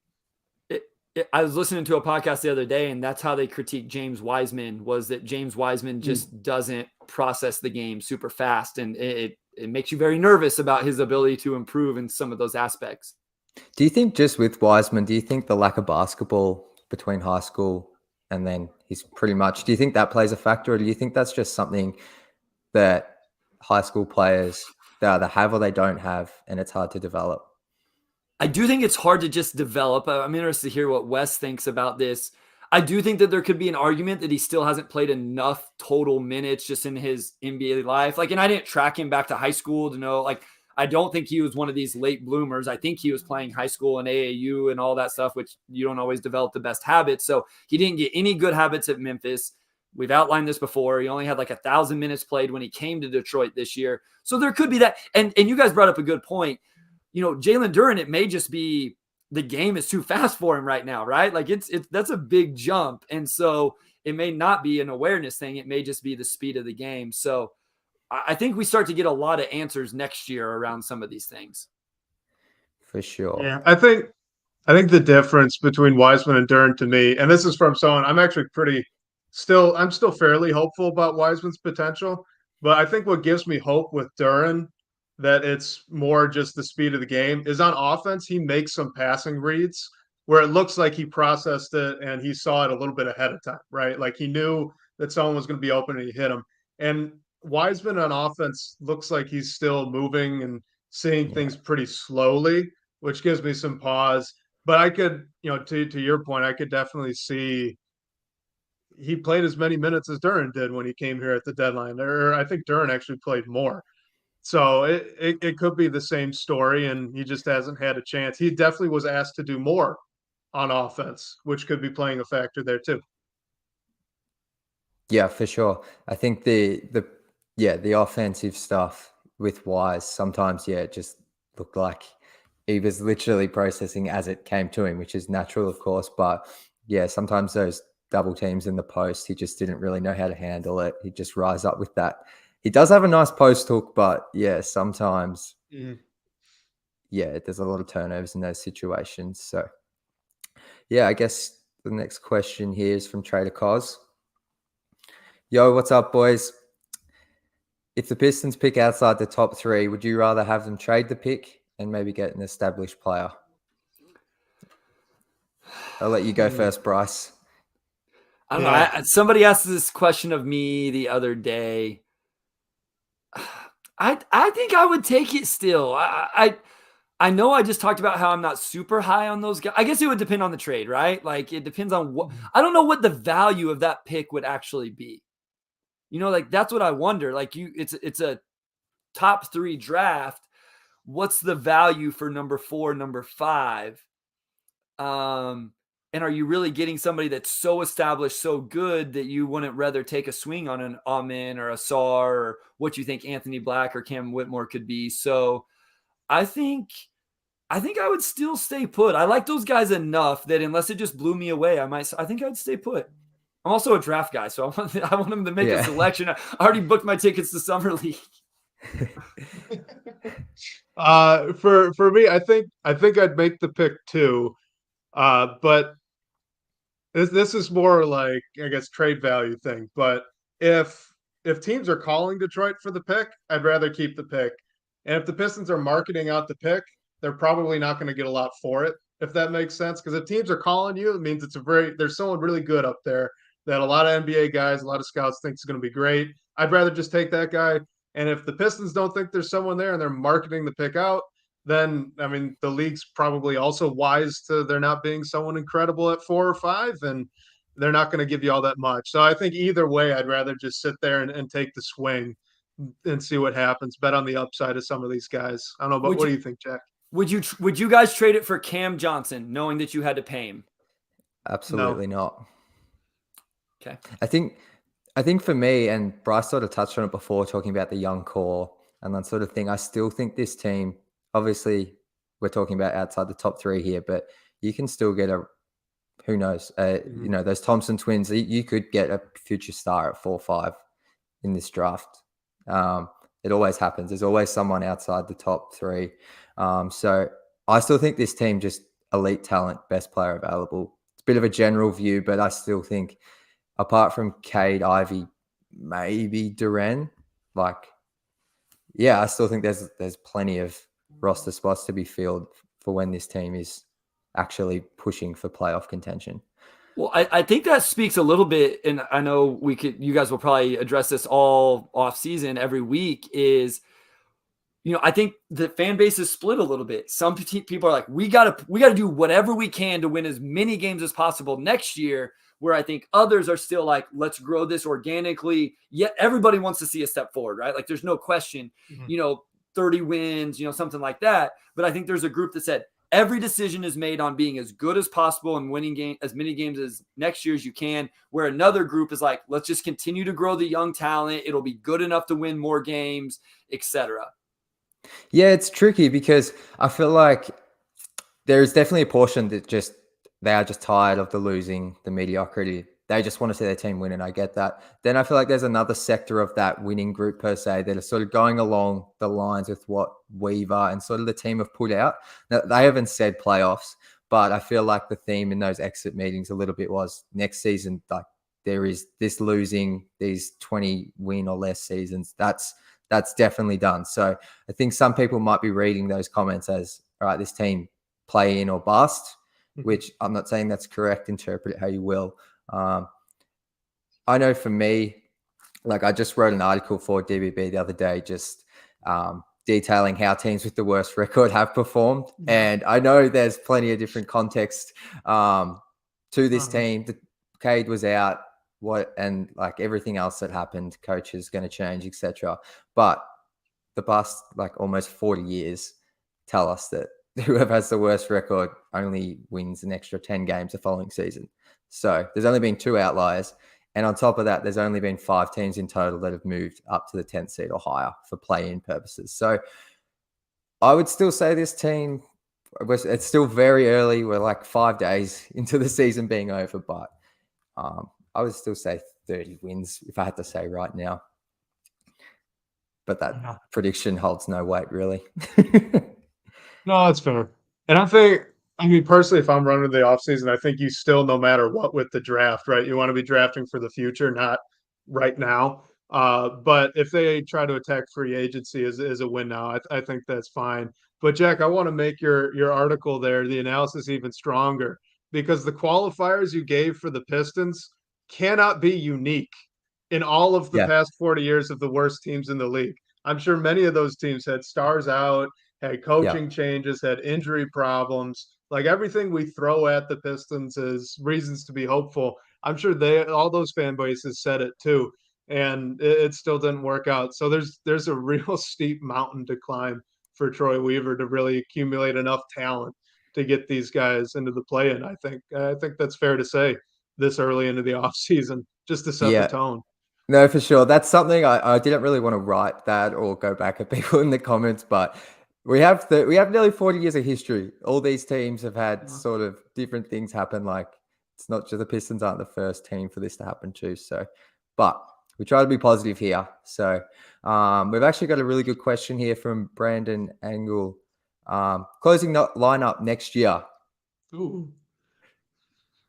I was listening to a podcast the other day, and that's how they critiqued James Wiseman, was that James Wiseman just doesn't process the game super fast, and it makes you very nervous about his ability to improve in some of those aspects. Do you think just with Wiseman, do you think the lack of basketball between high school and then he's pretty much, do you think that plays a factor, or do you think that's just something that high school players they either have or they don't have, and it's hard to develop? I do think it's hard to just develop. I'm interested to hear what Wes thinks about this. I do think that there could be an argument that he still hasn't played enough total minutes just in his NBA life. And I didn't track him back to high school to know, I don't think he was one of these late bloomers. I think he was playing high school and AAU and all that stuff, which you don't always develop the best habits. So he didn't get any good habits at Memphis. We've outlined this before. He only had 1,000 minutes played when he came to Detroit this year. So there could be that. And you guys brought up a good point. Jalen Duren, it may just be the game is too fast for him right now, right? That's a big jump. And so it may not be an awareness thing. It may just be the speed of the game. So I think we start to get a lot of answers next year around some of these things. For sure. Yeah, I think the difference between Wiseman and Duren to me, and this is from someone I'm actually I'm still fairly hopeful about Wiseman's potential, but I think what gives me hope with Duren, that it's more just the speed of the game, is on offense. He makes some passing reads where it looks like he processed it and he saw it a little bit ahead of time, right? Like he knew that someone was going to be open and he hit him. And Wiseman on offense looks like he's still moving and seeing things pretty slowly, which gives me some pause. But I could, to your point, I could definitely see he played as many minutes as Duran did when he came here at the deadline. Or I think Duran actually played more. So it could be the same story, and he just hasn't had a chance. He definitely was asked to do more on offense, which could be playing a factor there too. Yeah, for sure. I think the offensive stuff with Wise sometimes, it just looked like he was literally processing as it came to him, which is natural, of course. But yeah, sometimes those double teams in the post, he just didn't really know how to handle it. He'd just rise up with that. He does have a nice post hook, but yeah, sometimes, there's a lot of turnovers in those situations. So yeah, I guess the next question here is from Trader Cos. Yo, what's up, boys? If the Pistons pick outside the top 3, would you rather have them trade the pick and maybe get an established player? I'll let you go first, Bryce. I don't know. Somebody asked this question of me the other day. I think I would take it still. I know I just talked about how I'm not super high on those guys. I guess it would depend on the trade, right? Like it depends on what I don't know what the value of that pick would actually be. Like that's what I wonder. Like it's a top 3 draft. What's the value for number 4, number 5? And are you really getting somebody that's so established, so good that you wouldn't rather take a swing on an Amin or a Sar or what you think Anthony Black or Cam Whitmore could be? So I think I would still stay put. I like those guys enough that unless it just blew me away, I think I'd stay put. I'm also a draft guy, so I want them to make a selection. I already booked my tickets to Summer League. For me, I think I'd make the pick too. But this is more like, I guess, trade value thing. But if teams are calling Detroit for the pick, I'd rather keep the pick. And if the Pistons are marketing out the pick, they're probably not going to get a lot for it, if that makes sense. Because if teams are calling you, it means there's someone really good up there that a lot of NBA guys, a lot of scouts think is going to be great. I'd rather just take that guy. And if the Pistons don't think there's someone there and they're marketing the pick out, then I mean the league's probably also wise to there not being someone incredible at 4 or 5, and they're not going to give you all that much. So I think either way, I'd rather just sit there and take the swing and see what happens. Bet on the upside of some of these guys. I don't know, but what do you think, Jack? Would you guys trade it for Cam Johnson, knowing that you had to pay him? Absolutely not. Okay. I think for me, and Bryce sort of touched on it before, talking about the young core and that sort of thing, I still think this team, obviously we're talking about outside the top 3 here, but you can still get who knows, those Thompson twins, you could get a future star at 4-5 in this draft. It always happens. There's always someone outside the top 3. So I still think this team just elite talent, best player available. It's a bit of a general view, but I still think apart from Cade, Ivy, maybe Duran, I still think there's plenty of roster spots to be filled for when this team is actually pushing for playoff contention. Well, I think that speaks a little bit, and I know you guys will probably address this all off season every week is, I think the fan base is split a little bit. Some people are like, we got to do whatever we can to win as many games as possible next year, where I think others are still like, let's grow this organically. Yet everybody wants to see a step forward, right? Like there's no question, 30 wins, something like that. But I think there's a group that said every decision is made on being as good as possible and winning as many games as next year as you can, where another group is like, let's just continue to grow the young talent. It'll be good enough to win more games, etc. Yeah, it's tricky because I feel like there's definitely a portion that they are just tired of the losing, the mediocrity. They just want to see their team win, and I get that. Then I feel like there's another sector of that winning group per se that are sort of going along the lines with what Weaver and sort of the team have put out. Now, they haven't said playoffs, but I feel like the theme in those exit meetings a little bit was next season, like there is this losing, these 20 win or less seasons. That's definitely done. So I think some people might be reading those comments as, all right, this team play in or bust. which I'm not saying that's correct. Interpret it how you will. I know for me, like I just wrote an article for DBB the other day, just detailing how teams with the worst record have performed. And I know there's plenty of different context to this team. Cade was out, and like everything else that happened, coaches going to change, etc. But the past like almost 40 years tell us that whoever has the worst record only wins an extra 10 games the following season. So there's only been 2 outliers. And on top of that, there's only been 5 teams in total that have moved up to the 10th seed or higher for play-in purposes. So I would still say this team, it's still very early. We're like 5 days into the season being over, but I would still say 30 wins if I had to say right now. But that prediction holds no weight, really. No, that's fair. And I mean, personally, if I'm running the offseason, I think you still, no matter what with the draft, right? You want to be drafting for the future, not right now. But if they try to attack free agency as a win now, I think that's fine. But Jack, I want to make your article there, the analysis even stronger, because the qualifiers you gave for the Pistons cannot be unique in all of the past 40 years of the worst teams in the league. I'm sure many of those teams had stars out, had coaching changes, had injury problems. Like everything we throw at the Pistons is reasons to be hopeful. I'm sure all those fan bases said it too, and it still didn't work out. So there's a real steep mountain to climb for Troy Weaver to really accumulate enough talent to get these guys into the play-in. I think that's fair to say this early into the offseason, just to set the tone. No, for sure. That's something I didn't really want to write that or go back at people in the comments, but we have nearly 40 years of history. All these teams have had sort of different things happen. Like it's not just the Pistons aren't the first team for this to happen too. So, but we try to be positive here. So we've actually got a really good question here from Brandon Angle. Closing lineup next year. Ooh.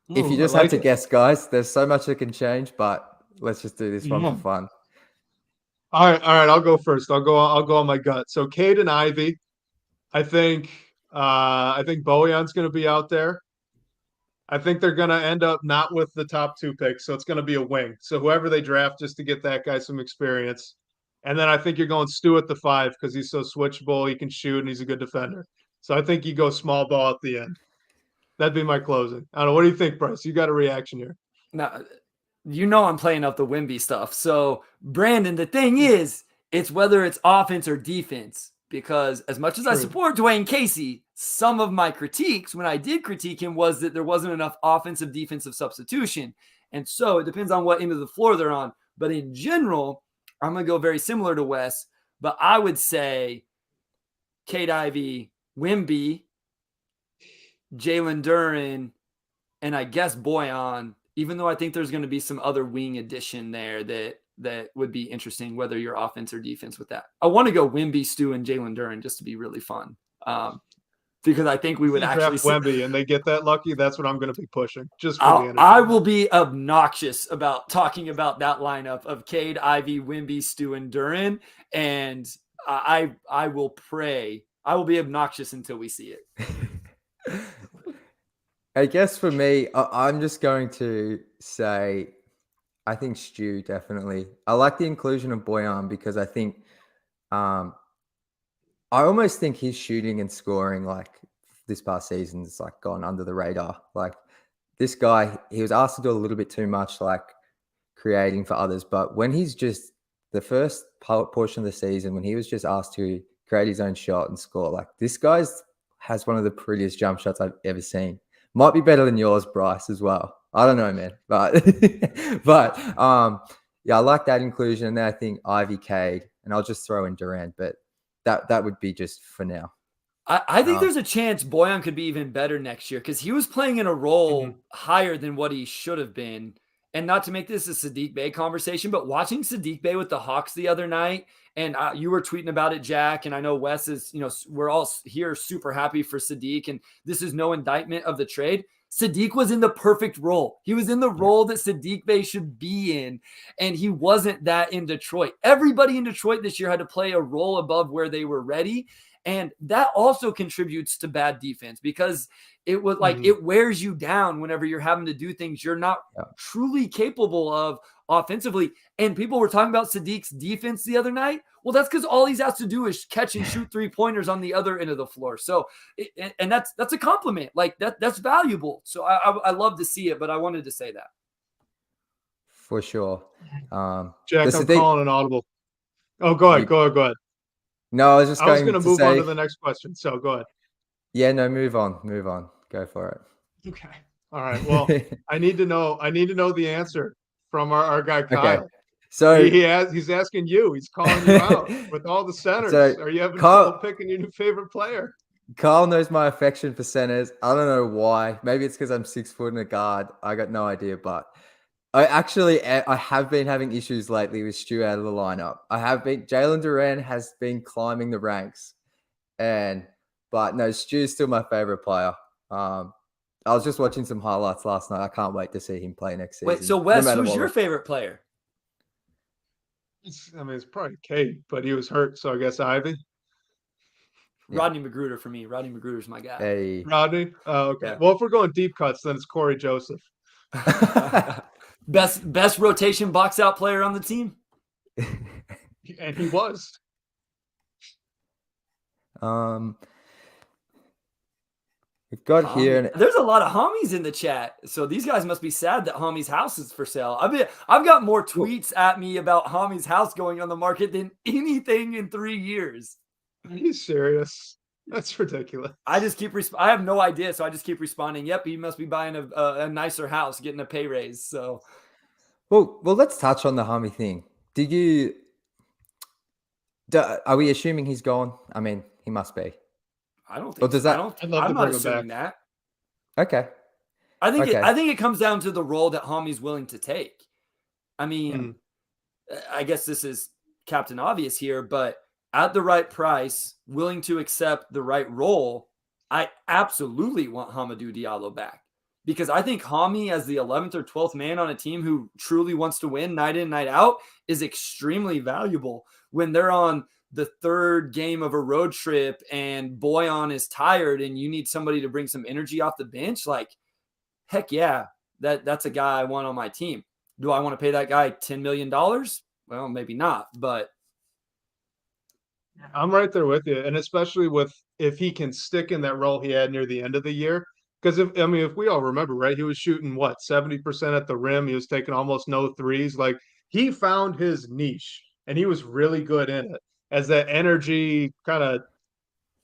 If you just had to guess, guys, there's so much that can change, but let's just do this one for fun. All right. I'll go first. I'll go on my gut. So Cade and Ivy, I think Bojan's going to be out there. I think they're going to end up not with the top 2 picks, so it's going to be a wing. So whoever they draft, just to get that guy some experience. And then I think you're going Stu at the 5 because he's so switchable, he can shoot, and he's a good defender. So I think you go small ball at the end. That'd be my closing. I don't know. What do you think, Bryce? You got a reaction here? Now, I'm playing up the Wimby stuff. So, Brandon, the thing is, it's whether it's offense or defense. Because as much as I support Dwane Casey, some of my critiques when I did critique him was that there wasn't enough offensive defensive substitution. And so it depends on what end of the floor they're on. But in general, I'm going to go very similar to Wes. But I would say Cade Ivey, Wimby, Jalen Duren, and I guess Bojan, even though I think there's going to be some other wing addition there that would be interesting, whether you're offense or defense with that. I want to go Wimby, Stu, and Jalen Duren just to be really fun. Because I think we would actually draft Wemby and they get that lucky. That's what I'm going to be pushing. Just for the energy. I will be obnoxious about talking about that lineup of Cade, Ivy, Wimby, Stu, and Duren, and I will pray. I will be obnoxious until we see it. I guess for me, I'm just going to say, I think Stu definitely. I like the inclusion of Bojan because I think, I almost think his shooting and scoring like this past season's like gone under the radar. Like this guy, he was asked to do a little bit too much, like creating for others. But when he's just the first portion of the season, when he was just asked to create his own shot and score, like this guy's has one of the prettiest jump shots I've ever seen. Might be better than yours, Bryce, as well. I don't know, man. But yeah, I like that inclusion. And then I think Ivy, Cade, and I'll just throw in Durant, but that would be just for now. I think there's a chance Bojan could be even better next year because he was playing in a role higher than what he should have been. And not to make this a Saddiq Bey conversation, but watching Saddiq Bey with the Hawks the other night, and you were tweeting about it, Jack, and I know Wes is, we're all here super happy for Saddiq, and this is no indictment of the trade. Sadiq was in the perfect role. He was in the role that Sadiq Bey should be in, and he wasn't that in Detroit. Everybody in Detroit this year had to play a role above where they were ready, and that also contributes to bad defense because it was like it wears you down whenever you're having to do things you're not truly capable of offensively. And people were talking about Sadiq's defense the other night. Well, that's because all he's asked to do is catch and shoot 3-pointers on the other end of the floor. So, and that's a compliment. Like that's valuable. So I love to see it, but I wanted to say that. For sure. Jack, I'm calling an audible. Oh, go ahead. Go ahead. No, I was just going to move on to the next question. So go ahead. Yeah, no, move on. Go for it. Okay. All right. Well, I need to know the answer from our guy Kyle. Okay. So he's asking you. He's calling you out with all the centers. So are you having trouble picking your new favorite player? Kyle knows my affection for centers. I don't know why. Maybe it's because I'm 6 foot and a guard. I got no idea, but I have been having issues lately with Stu out of the lineup. Jalen Duren has been climbing the ranks, but no, Stu's still my favorite player. I was just watching some highlights last night. I can't wait to see him play next season. Wait, so Wes, who's your favorite player? It's probably Cade, but he was hurt, so I guess Ivy. Rodney Magruder for me. Rodney Magruder's my guy. Hey. Rodney? Oh, okay. Yeah. Well, if we're going deep cuts, then it's Corey Joseph. Best rotation box out player on the team. And he was. We've got here. There's a lot of homies in the chat, so these guys must be sad that homie's house is for sale. I've got more tweets at me about homie's house going on the market than anything in 3 years. Are you serious? That's ridiculous. I just keep. I have no idea, so I just keep responding. Yep, he must be buying a nicer house, getting a pay raise. So, well, let's touch on the homie thing. Are we assuming he's gone? I mean, he must be. I don't think. Or does that? I'm not assuming that. Okay. I think it comes down to the role that homie's willing to take. I mean, I guess this is Captain Obvious here, but at the right price, willing to accept the right role, I absolutely want Hamidou Diallo back because I think Hami as the 11th or 12th man on a team who truly wants to win night in, night out is extremely valuable when they're on the third game of a road trip and Boyan is tired and you need somebody to bring some energy off the bench. Like, heck yeah, that's a guy I want on my team. Do I want to pay that guy $10 million? Well, maybe not, but I'm right there with you. And especially if he can stick in that role he had near the end of the year. Because if we all remember, right, he was shooting 70% at the rim. He was taking almost no threes. Like he found his niche and he was really good in it. As that energy kind of,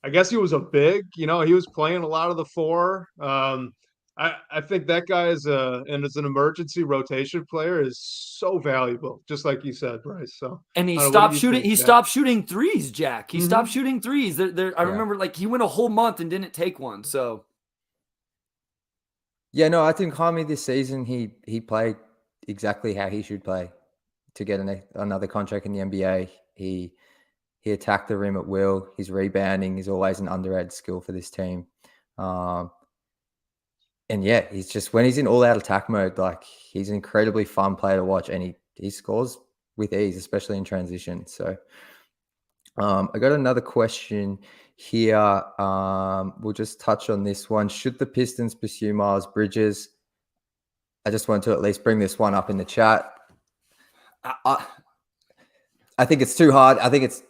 I guess he was a big, he was playing a lot of the four. I think that guy as an emergency rotation player is so valuable, just like you said, Bryce. So and he stopped shooting. He stopped shooting threes, Jack. He stopped shooting threes. I remember he went a whole month and didn't take one. So yeah, no, I think Hami this season he played exactly how he should play to get another contract in the NBA. He attacked the rim at will. His rebounding is always an underrated skill for this team. And yeah, he's just when he's in all-out attack mode, he's an incredibly fun player to watch, and he scores with ease, especially in transition. So I got another question here. We'll just touch on this one. Should the Pistons pursue Miles Bridges? I just wanted to at least bring this one up in the chat. I think it's too hard. I think it's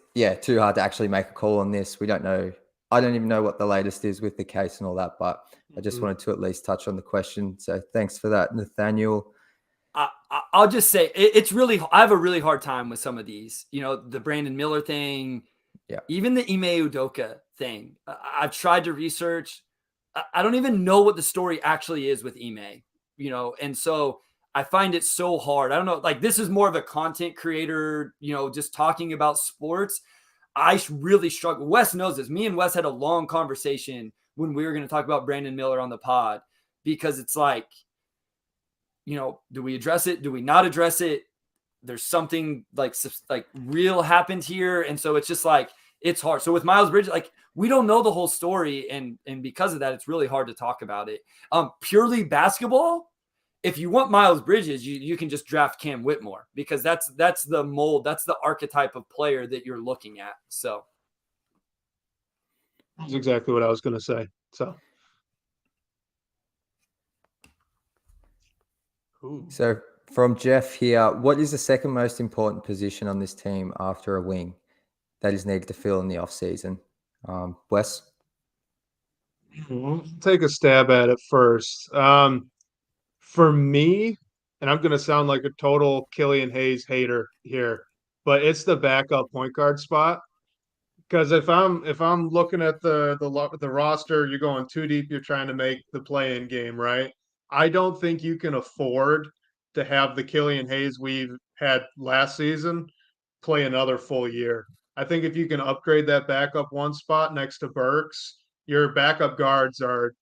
too hard to actually make a call on this. We don't know. I don't even know what the latest is with the case and all that, but I just wanted to at least touch on the question. So thanks for that, Nathaniel. I'll just say I have a really hard time with some of these, the Brandon Miller thing, even the Ime Udoka thing. I've tried to research. I don't even know what the story actually is with Ime, and so I find it so hard. I don't know, this is more of a content creator, just talking about sports. I really struggle. Wes knows this. Me and Wes had a long conversation when we were going to talk about Brandon Miller on the pod, because it's do we address it? Do we not address it? There's something like real happened here. And so it's just it's hard. So with Miles Bridges, like we don't know the whole story, and because of that, it's really hard to talk about it. Purely basketball, if you want Miles Bridges, you can just draft Cam Whitmore, because that's the mold, that's the archetype of player that you're looking at. So that's exactly what I was going to say. So, So from Jeff here, what is the second most important position on this team after a wing that is needed to fill in the offseason? Wes? take a stab at it first. For me, and I'm going to sound like a total Killian Hayes hater here, but it's the backup point guard spot. Because if I'm looking at the roster, you're going too deep. You're trying to make the play-in game, right? I don't think you can afford to have the Killian Hayes we've had last season play another full year. I think if you can upgrade that backup one spot next to Burks, your backup guards are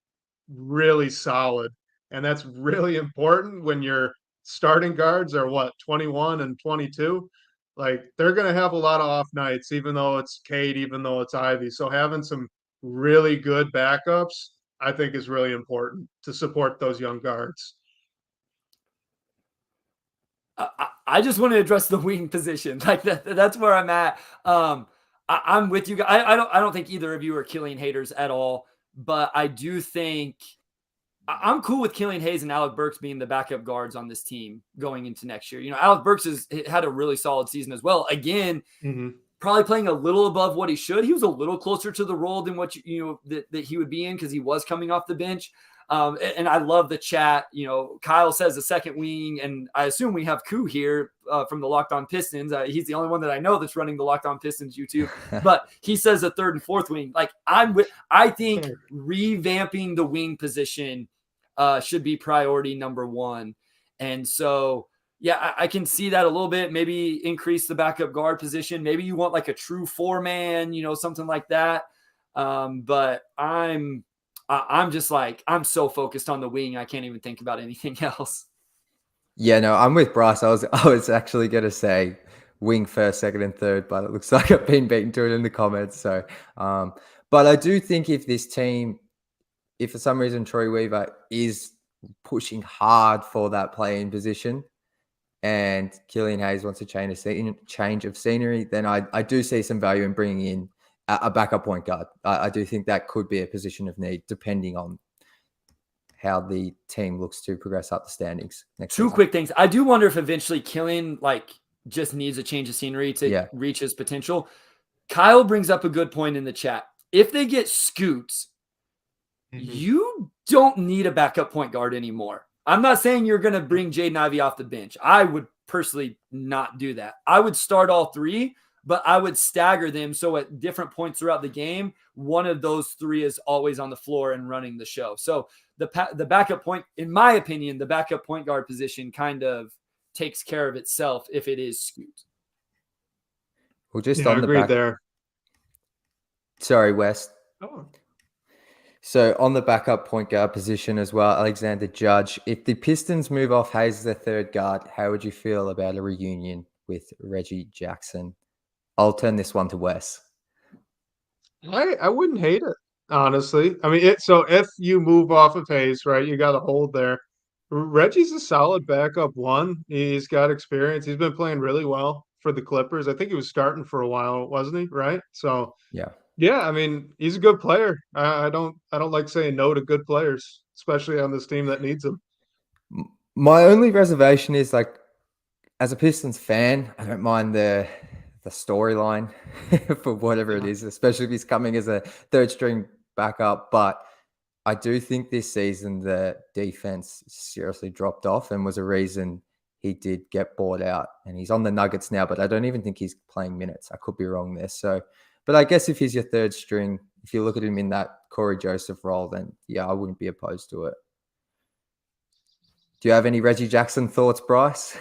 really solid. And that's really important when your starting guards are what, 21 and 22. Like they're going to have a lot of off nights, even though it's Cade, even though it's Ivy. So having some really good backups, I think, is really important to support those young guards. I just want to address the wing position. Like that's where I'm at. I'm with you guys. I don't think either of you are Killian haters at all, but I do think I'm cool with Killian Hayes and Alec Burks being the backup guards on this team going into next year. You know, Alec Burks has had a really solid season as well. Again, probably playing a little above what he should. He was a little closer to the role than what that he would be in, because he was coming off the bench. And I love the chat. You know, Kyle says the second wing, and I assume we have Koo here from the Locked On Pistons. He's the only one that I know that's running the Locked On Pistons YouTube, but he says the third and fourth wing. Like I think revamping the wing position should be priority number one. And so, yeah, I can see that a little bit. Maybe increase the backup guard position. Maybe you want like a true 4-man, something like that. But I'm just like, I'm so focused on the wing, I can't even think about anything else. Yeah, no, I'm with Bryce. I was actually going to say wing first, second, and third, but it looks like I've been beaten to it in the comments. So, but I do think if this team, if for some reason Troy Weaver is pushing hard for that play-in position and Killian Hayes wants a change of scenery, then I do see some value in bringing in a backup point guard. I do think that could be a position of need, depending on how the team looks to progress up the standings next season. Quick things. I do wonder if eventually Killian just needs a change of scenery to reach his potential. Kyle brings up a good point in the chat. If they get Scoots, you don't need a backup point guard anymore. I'm not saying you're going to bring Jaden Ivey off the bench. I would personally not do that. I would start all three, but I would stagger them so at different points throughout the game, one of those three is always on the floor and running the show. So the backup point, in my opinion, the backup point guard position kind of takes care of itself if it is Scoot. Well, just on the back there. Sorry, Wes. Oh. So on the backup point guard position as well, Alexander Judge, if the Pistons move off Hayes as the third guard, how would you feel about a reunion with Reggie Jackson? I'll turn this one to Wes. I wouldn't hate it, honestly. I mean, so if you move off of Hayes, right, you got a hold there. Reggie's a solid backup one. He's got experience. He's been playing really well for the Clippers. I think he was starting for a while, wasn't he? Right. So yeah, I mean, he's a good player. I don't like saying no to good players, especially on this team that needs them. My only reservation is, like, as a Pistons fan, I don't mind the storyline for whatever it is, especially if he's coming as a third string backup. But I do think this season the defense seriously dropped off and was a reason he did get bought out. And he's on the Nuggets now, but I don't even think he's playing minutes. I could be wrong there. So, but I guess if he's your third string, if you look at him in that Corey Joseph role, then yeah, I wouldn't be opposed to it. Do you have any Reggie Jackson thoughts, Bryce?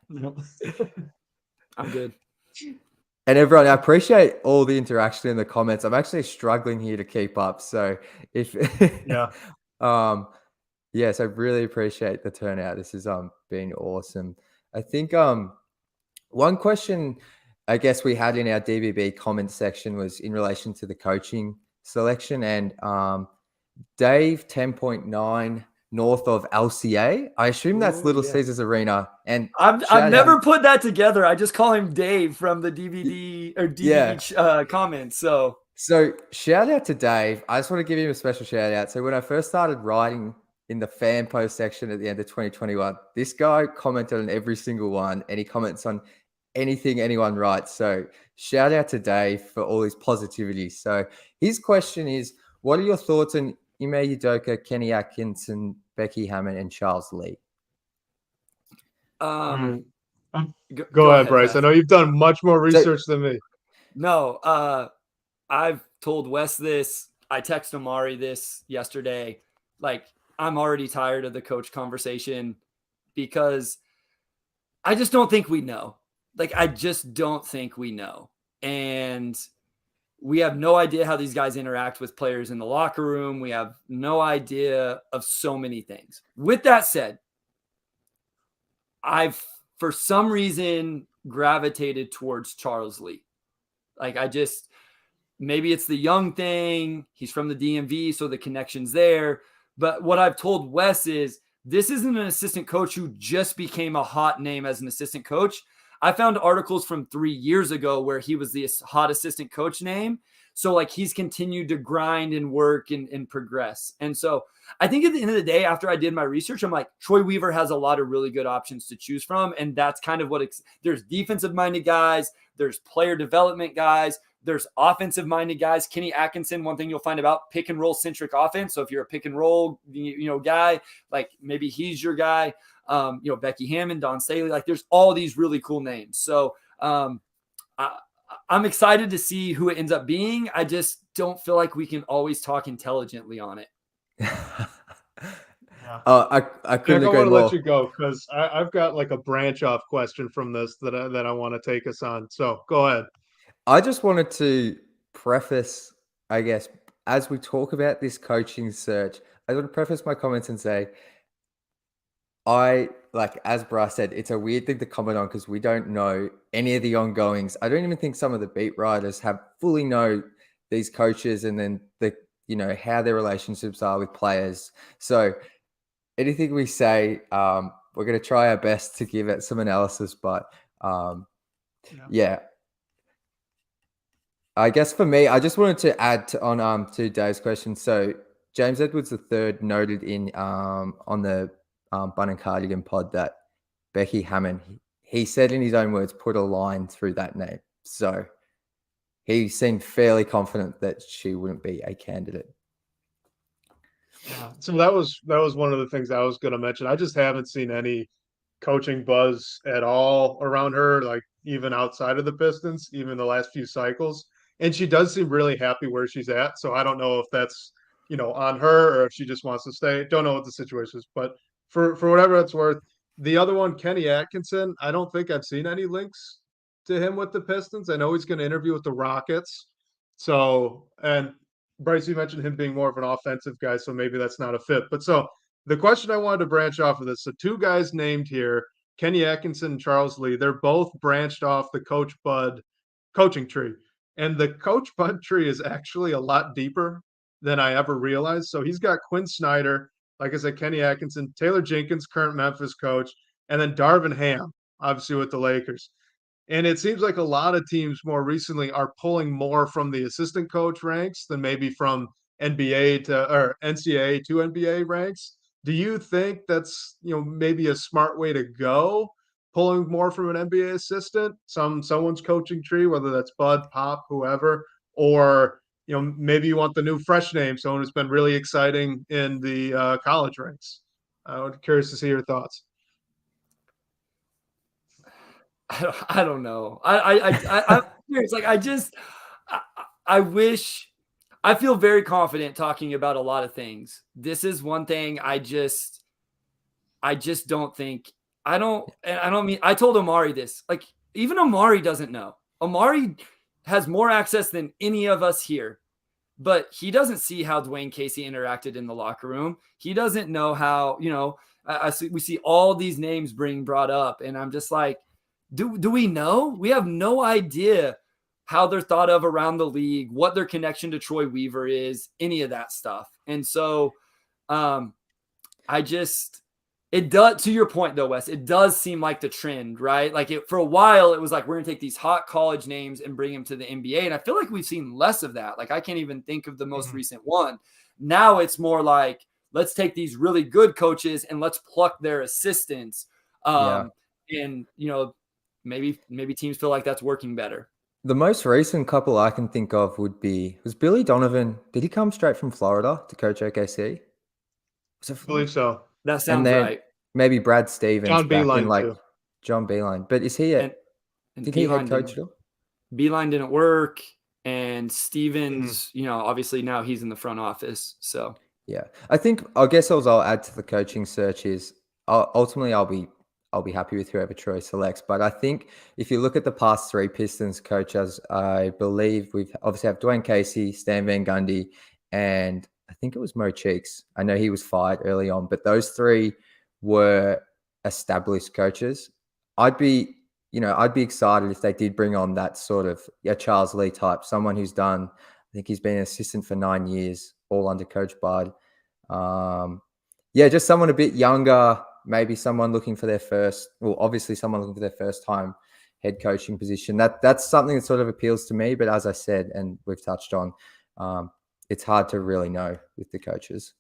No. I'm good. And everyone, I appreciate all the interaction in the comments. I'm actually struggling here to keep up. So if so I really appreciate the turnout. This has been awesome. I think one question I guess we had in our DBB comment section was in relation to the coaching selection, and Dave 10.9 north of LCA. I assume that's Little Caesars Arena. And I've never put that together. I just call him Dave from the DVD or DBB comments. So shout out to Dave. I just want to give him a special shout out. So when I first started writing in the fan post section at the end of 2021, this guy commented on every single one, and he comments on anything anyone writes. So shout out to Dave for all his positivity. So his question is, what are your thoughts on Ime Udoka, Kenny Atkinson, Becky Hammond, and Charles Lee? Go ahead, Bryce. Beth. I know you've done much more research than me. No, I've told Wes this. I texted Amari this yesterday. Like, I'm already tired of the coach conversation because I just don't think we know. Like, I just don't think we know. And we have no idea how these guys interact with players in the locker room. We have no idea of so many things. With that said, I've, for some reason, gravitated towards Charles Lee. Like, maybe it's the young thing. He's from the DMV, so the connection's there. But what I've told Wes is this isn't an assistant coach who just became a hot name as an assistant coach. I found articles from 3 years ago where he was the hot assistant coach name. So like he's continued to grind and work and progress. And so I think at the end of the day, after I did my research, I'm like, Troy Weaver has a lot of really good options to choose from. And that's kind of what there's defensive minded guys. There's player development guys. There's offensive minded guys. Kenny Atkinson, one thing you'll find about pick and roll centric offense. So if you're a pick and roll, guy, like maybe he's your guy. Becky Hammond, Don Staley, like there's all these really cool names. So I'm excited to see who it ends up being. I just don't feel like we can always talk intelligently on it. I couldn't agree more. I want to let you go because I've got like a branch off question from this that I want to take us on. So go ahead. I just wanted to preface, I guess, as we talk about this coaching search, I want to preface my comments and say, as Bryce said, it's a weird thing to comment on because we don't know any of the ongoings. I don't even think some of the beat writers have fully know these coaches and then how their relationships are with players. So anything we say, we're going to try our best to give it some analysis, but yeah. I guess for me, I just wanted to add to Dave's question. So James Edwards III noted in on the Bun and Cardigan pod that Becky Hammond, he said in his own words, put a line through that name. So he seemed fairly confident that she wouldn't be a candidate. Yeah. So that was one of the things I was going to mention. I just haven't seen any coaching buzz at all around her, like even outside of the Pistons, even the last few cycles. And she does seem really happy where she's at. So I don't know if that's, on her or if she just wants to stay. Don't know what the situation is. But for whatever it's worth, the other one, Kenny Atkinson, I don't think I've seen any links to him with the Pistons. I know he's going to interview with the Rockets. So, and Bryce, you mentioned him being more of an offensive guy, so maybe that's not a fit. But so the question I wanted to branch off of this, so two guys named here, Kenny Atkinson and Charles Lee, they're both branched off the Coach Bud coaching tree. And the Coach Bud tree is actually a lot deeper than I ever realized. So he's got Quinn Snyder, like I said, Kenny Atkinson, Taylor Jenkins, current Memphis coach, and then Darvin Ham, obviously with the Lakers. And it seems like a lot of teams more recently are pulling more from the assistant coach ranks than maybe from NCAA to NBA ranks. Do you think that's, maybe a smart way to go, pulling more from an NBA assistant, someone's coaching tree, whether that's Bud, Pop, whoever, or maybe you want the new fresh name, someone who's been really exciting in the college ranks. I'm curious to see your thoughts. I don't know. I'm serious. Like I wish. I feel very confident talking about a lot of things. This is one thing I just don't think. I don't mean, I told Amari this, like even Amari doesn't know. Amari has more access than any of us here, but he doesn't see how Dwane Casey interacted in the locker room. He doesn't know how, we see all these names being brought up. And I'm just like, do we know? We have no idea how they're thought of around the league, what their connection to Troy Weaver is, any of that stuff. And so it does, to your point though, Wes, it does seem like the trend, right? Like for a while, it was like, we're going to take these hot college names and bring them to the NBA. And I feel like we've seen less of that. Like I can't even think of the most recent one. Now it's more like, let's take these really good coaches and let's pluck their assistants. And, maybe teams feel like that's working better. The most recent couple I can think of was Billy Donovan. Did he come straight from Florida to coach OKC? I believe so. That sounds right. Maybe Brad Stevens. John Beilein too. John Beilein. But is he did he head coach still? Beilein didn't work. And Stevens, obviously now he's in the front office. So yeah, I guess I'll add to the coaching search is ultimately I'll be happy with whoever Troy selects. But I think if you look at the past 3 Pistons coaches, I believe we've obviously have Dwane Casey, Stan Van Gundy, and I think it was Mo Cheeks. I know he was fired early on, but those 3 were established coaches. I'd be excited if they did bring on that sort of Charles Lee type, someone who's done, I think he's been an assistant for 9 years, all under Coach Bud. Just someone a bit younger, maybe someone looking for their first time head coaching position. That's something that sort of appeals to me. But as I said, and we've touched on, it's hard to really know with the coaches.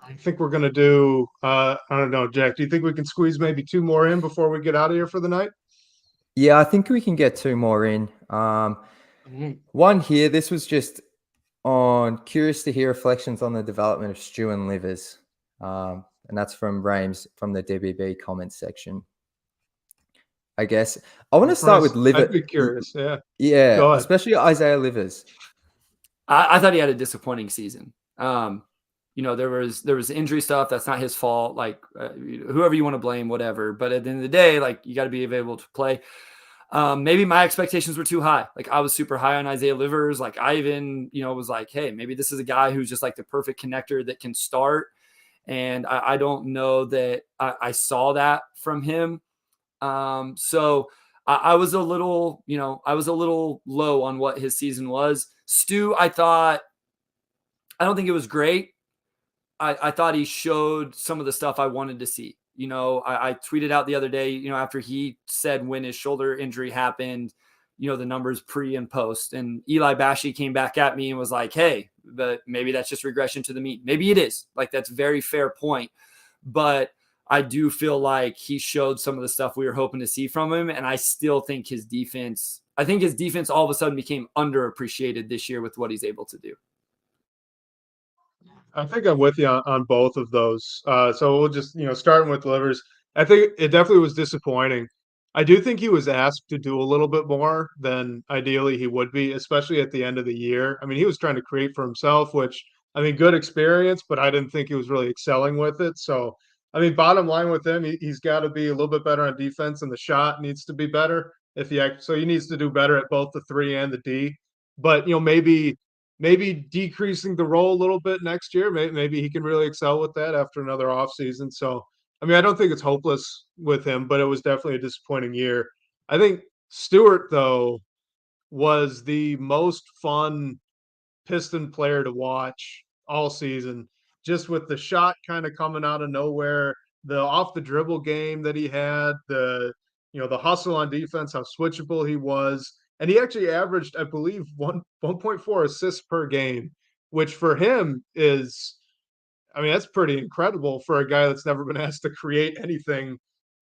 I think we're going to do, I don't know, Jack, do you think we can squeeze maybe 2 more in before we get out of here for the night? Yeah, I think we can get 2 more in. One here, this was just curious to hear reflections on the development of Stu and Livers. And that's from Rames from the DBB comments section. I guess I want to start with Livers. I'd be curious. Yeah. Yeah. Especially Isaiah Livers. I thought he had a disappointing season. There was injury stuff. That's not his fault. Like whoever you want to blame, whatever. But at the end of the day, like you got to be able to play. Maybe my expectations were too high. Like I was super high on Isaiah Livers. Like I even, was like, hey, maybe this is a guy who's just like the perfect connector that can start. And I don't know that I saw that from him. So I was a little low on what his season was. Stu, I don't think it was great. I thought he showed some of the stuff I wanted to see. I tweeted out the other day, after he said when his shoulder injury happened, the numbers pre and post, and Eli Bashi came back at me and was like, hey, but maybe that's just regression to the mean. Maybe it is. Like, that's a very fair point. But I do feel like he showed some of the stuff we were hoping to see from him. And I still think his defense all of a sudden became underappreciated this year with what he's able to do. I think I'm with you on both of those. So we'll just, starting with Livers. I think it definitely was disappointing. I do think he was asked to do a little bit more than ideally he would be, especially at the end of the year. I mean, he was trying to create for himself, which, good experience, but I didn't think he was really excelling with it. So, bottom line with him, he's got to be a little bit better on defense, and the shot needs to be better. So he needs to do better at both the 3 and the D. But, maybe decreasing the role a little bit next year. Maybe he can really excel with that after another offseason. So, I don't think it's hopeless with him, but it was definitely a disappointing year. I think Stewart, though, was the most fun Piston player to watch all season, just with the shot kind of coming out of nowhere, the off the dribble game that he had, the hustle on defense, how switchable he was. And he actually averaged, I believe, 1.4 assists per game, which for him is, that's pretty incredible for a guy that's never been asked to create anything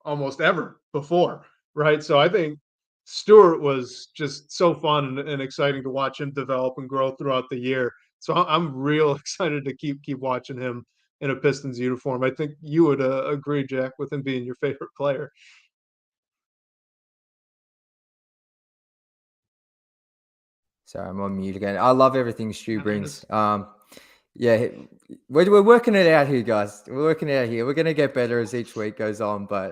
almost ever before, right? So I think Stewart was just so fun and exciting to watch him develop and grow throughout the year. So I'm real excited to keep watching him in a Pistons uniform. I think you would agree, Jack, with him being your favorite player. Sorry, I'm on mute again. I love everything Stu brings. We're working it out here, guys. We're working it out here. We're going to get better as each week goes on. But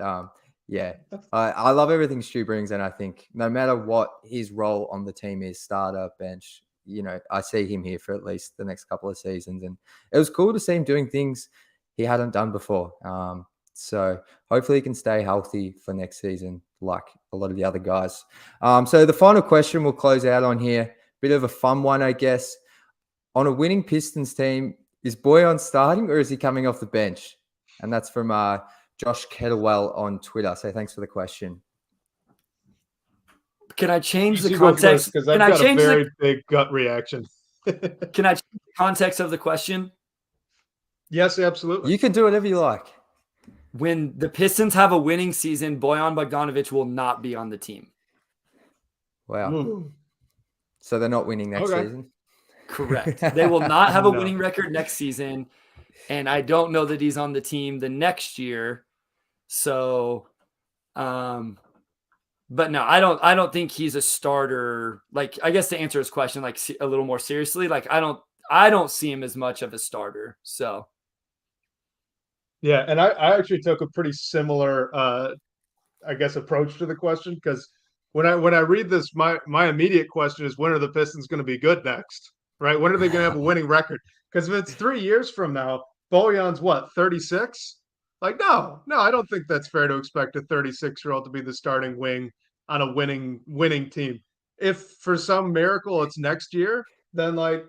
I love everything Stu brings. And I think no matter what his role on the team is, starter, bench, I see him here for at least the next couple of seasons. And it was cool to see him doing things he hadn't done before. So hopefully he can stay healthy for next season, like a lot of the other guys. So the final question we'll close out on here, bit of a fun one, I guess. On a winning Pistons team, is Boyan starting or is he coming off the bench? And that's from Josh Kettlewell on Twitter. So thanks for the question. Can I change the context? Because I've got a very big gut reaction. Can I change the context of the question? Yes, absolutely. You can do whatever you like. When the Pistons have a winning season, Bojan Bogdanovic will not be on the team. Wow. So they're not winning next season? Correct. They will not have a winning record next season. And I don't know that he's on the team the next year. So, but no, I don't think he's a starter. Like, I guess to answer his question, like a little more seriously, like I don't see him as much of a starter. So. Yeah. And I actually took a pretty similar, I guess, approach to the question, because when I read this, my immediate question is, when are the Pistons going to be good next? Right? When are they going to have a winning record? Because if it's 3 years from now, Bojan's what, 36? Like, no, I don't think that's fair to expect a 36-year-old to be the starting wing on a winning team. If for some miracle it's next year, then like,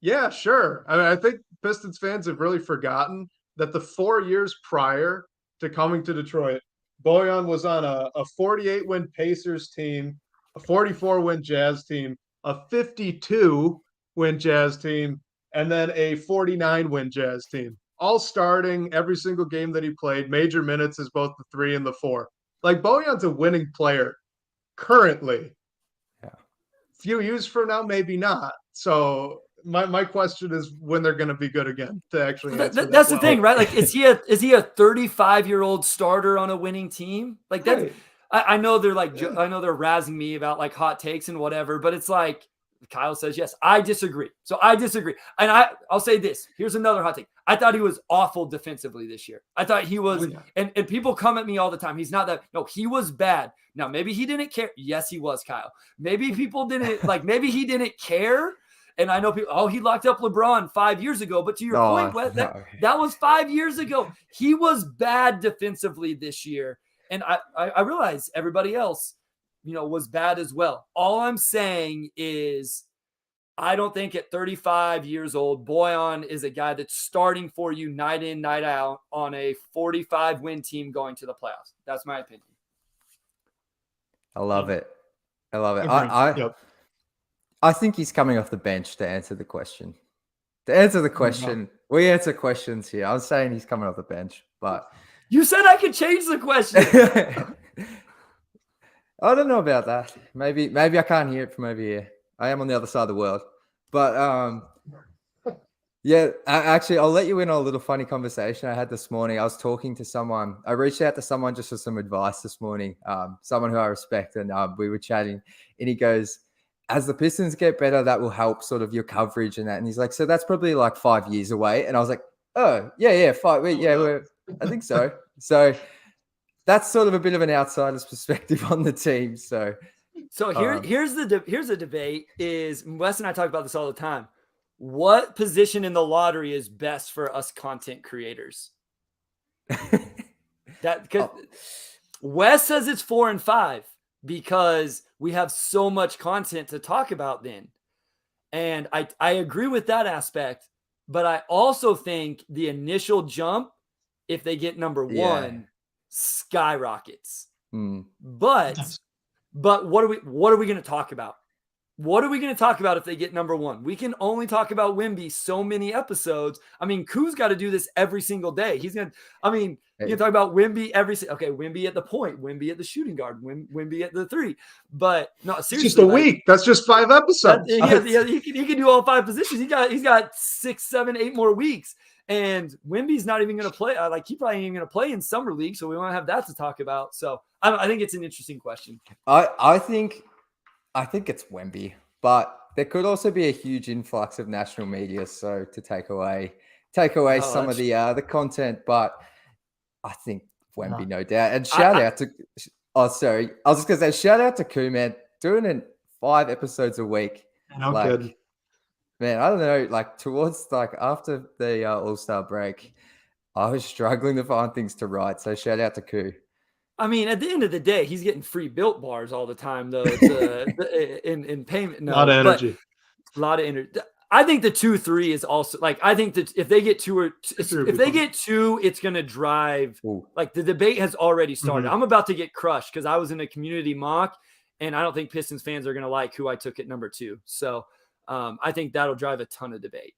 yeah, sure. I mean, I think Pistons fans have really forgotten that the 4 years prior to coming to Detroit, Bojan was on a 48-win Pacers team, a 44-win Jazz team, a 52-win Jazz team, and then a 49-win Jazz team. All starting every single game that he played, major minutes as both the 3 and the 4. Like, Bojan's a winning player currently. Yeah. Few years from now, maybe not. So my question is when they're going to be good again, to actually answer that. That's the thing, right? Like, is he a 35-year-old starter on a winning team? Like that. Right. I know they're like, I know they're razzing me about like hot takes and whatever, but it's like Kyle says, yes, I disagree. So I disagree. And I'll say this. Here's another hot take. I thought he was awful defensively this year. I thought he was, and people come at me all the time. He's not that. No, he was bad. Now, maybe he didn't care. Yes, he was, Kyle. Maybe people didn't maybe he didn't care. And I know people, he locked up LeBron 5 years ago. But to your point, Wes, that was 5 years ago. He was bad defensively this year. And I realize everybody else, was bad as well. All I'm saying is I don't think at 35 years old, Bojan is a guy that's starting for you night in, night out on a 45-win team going to the playoffs. That's my opinion. I love it. I think he's coming off the bench to answer the question. We answer questions here. I was saying he's coming off the bench, but you said I could change the question. I don't know about that. Maybe I can't hear it from over here. I am on the other side of the world. But yeah, I'll let you in on a little funny conversation I had this morning. I was talking to someone. I reached out to someone just for some advice this morning, someone who I respect, and we were chatting, and he goes, as the Pistons get better, that will help sort of your coverage and that. And he's like, so that's probably like 5 years away. And I was like, oh, yeah, 5. I think so. So that's sort of a bit of an outsider's perspective on the team. So here's the debate is Wes and I talk about this all the time. What position in the lottery is best for us content creators? Wes says it's 4 and 5 because we have so much content to talk about then. And I agree with that aspect, but I also think the initial jump, if they get number 1, skyrockets. But what are we going to talk about? What are we going to talk about if they get number 1? We can only talk about Wemby so many episodes. I mean, Koo's got to do this every single day. You can talk about Wemby Wemby at the point, Wemby at the shooting guard, Wemby at the 3. But no, seriously. It's just a week. That's just 5 episodes. He can do all 5 positions. He's got 6, 7, 8 more weeks. And Wemby's not even going to play. He probably ain't even going to play in summer league. So we won't have that to talk about. So I think it's an interesting question. I think it's Wemby, but there could also be a huge influx of national media. So to take away some of the content, but I think Wemby, no doubt. And shout out to Koo, man, doing it 5 episodes a week. Good. Man, I don't know, towards after the All-Star break, I was struggling to find things to write. So shout out to Koo. I mean, at the end of the day, he's getting free Built Bars all the time, though. It's in payment. No, A lot of energy. A lot of energy. I think the 2-3 is also like, I think that if they get two, it's going to drive. Ooh. Like the debate has already started. I'm about to get crushed because I was in a community mock, and I don't think Pistons fans are going to like who I took at number 2. So I think that'll drive a ton of debate.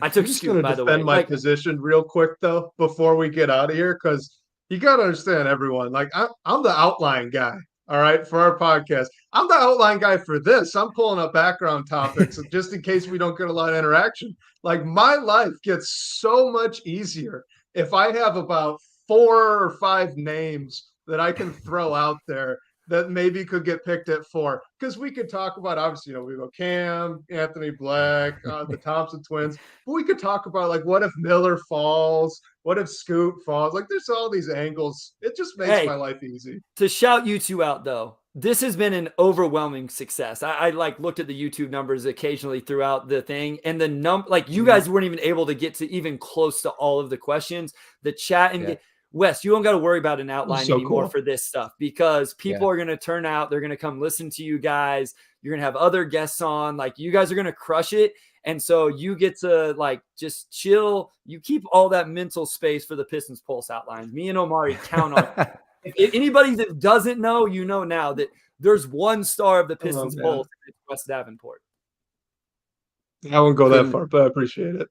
I took Scoop, by the way. I'm just going to defend my position real quick, though, before we get out of here, because you got to understand, everyone. Like, I'm the outline guy, all right, for our podcast. I'm the outline guy for this. I'm pulling up background topics just in case we don't get a lot of interaction. Like, my life gets so much easier if I have about 4 or 5 names that I can throw out there that maybe could get picked at 4, because we could talk about, obviously, we go Cam, Anthony Black, the Thompson twins, but we could talk about, like, what if Miller falls? What if Scoot falls? Like, there's all these angles. It just makes my life easy. To shout you two out, though, this has been an overwhelming success. I like looked at the YouTube numbers occasionally throughout the thing, and the like you guys weren't even able to get to even close to all of the questions. The chat and Wes, you don't got to worry about an outline anymore for this stuff, because people are going to turn out. They're going to come listen to you guys. You're going to have other guests on. Like, you guys are going to crush it. And so you get to, like, just chill. You keep all that mental space for the Pistons Pulse outlines. Me and Omari count on. If anybody that doesn't know, you know now that there's one star of the Pistons Pulse, and it's Wes Davenport. I won't go that far, but I appreciate it.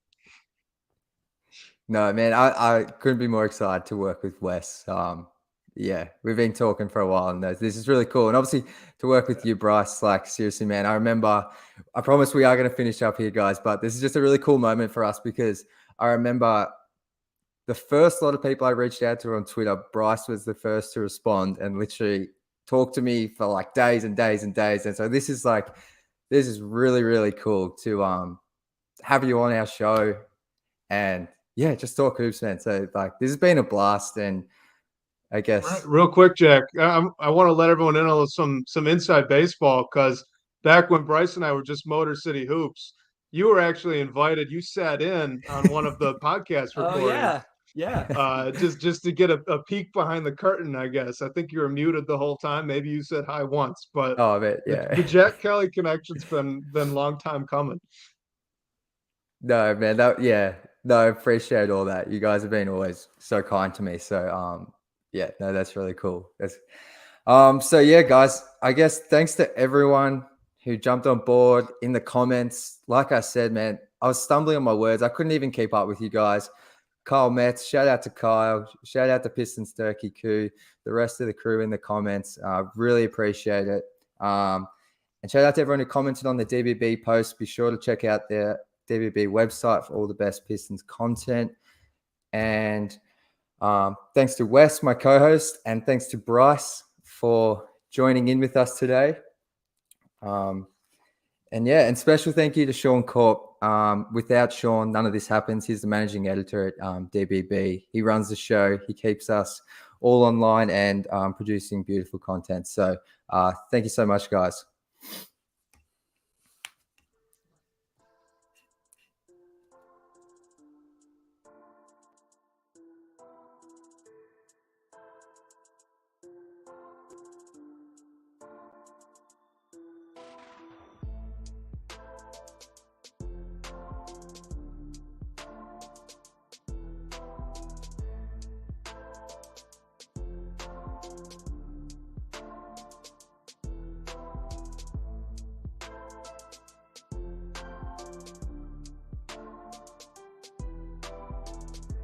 No, man, I couldn't be more excited to work with Wes. Yeah, we've been talking for a while, and this is really cool. And obviously to work with you, Bryce, like, seriously, man, I promise we are going to finish up here, guys, but this is just a really cool moment for us, because I remember the first lot of people I reached out to on Twitter, Bryce was the first to respond and literally talk to me for like days and days and days. And so this is really, really cool to have you on our show and just talk hoops, man. So like, this has been a blast, and I guess real quick, Jack, I want to let everyone in on some inside baseball, because back when Bryce and I were just Motor City Hoops, you were actually invited. You sat in on one of the podcast recordings. Just to get a peek behind the curtain, I guess. I think you were muted the whole time. Maybe you said hi once, but the Jack Kelly connection's been a long time coming. No, man, no, I appreciate all that. You guys have been always so kind to me. So that's really cool. Guys, I guess thanks to everyone who jumped on board in the comments. Like I said, man, I was stumbling on my words. I couldn't even keep up with you guys. Kyle Metz, shout out to Kyle, shout out to Pistons Turkey Koo, the rest of the crew in the comments. Really appreciate it. And shout out to everyone who commented on the DBB post. Be sure to check out their DBB website for all the best Pistons content. And thanks to Wes, my co-host, and thanks to Bryce for joining in with us today. And special thank you to Sean Corp. Without Sean, none of this happens. He's the managing editor at DBB. He runs the show. He keeps us all online and producing beautiful content. So thank you so much, guys.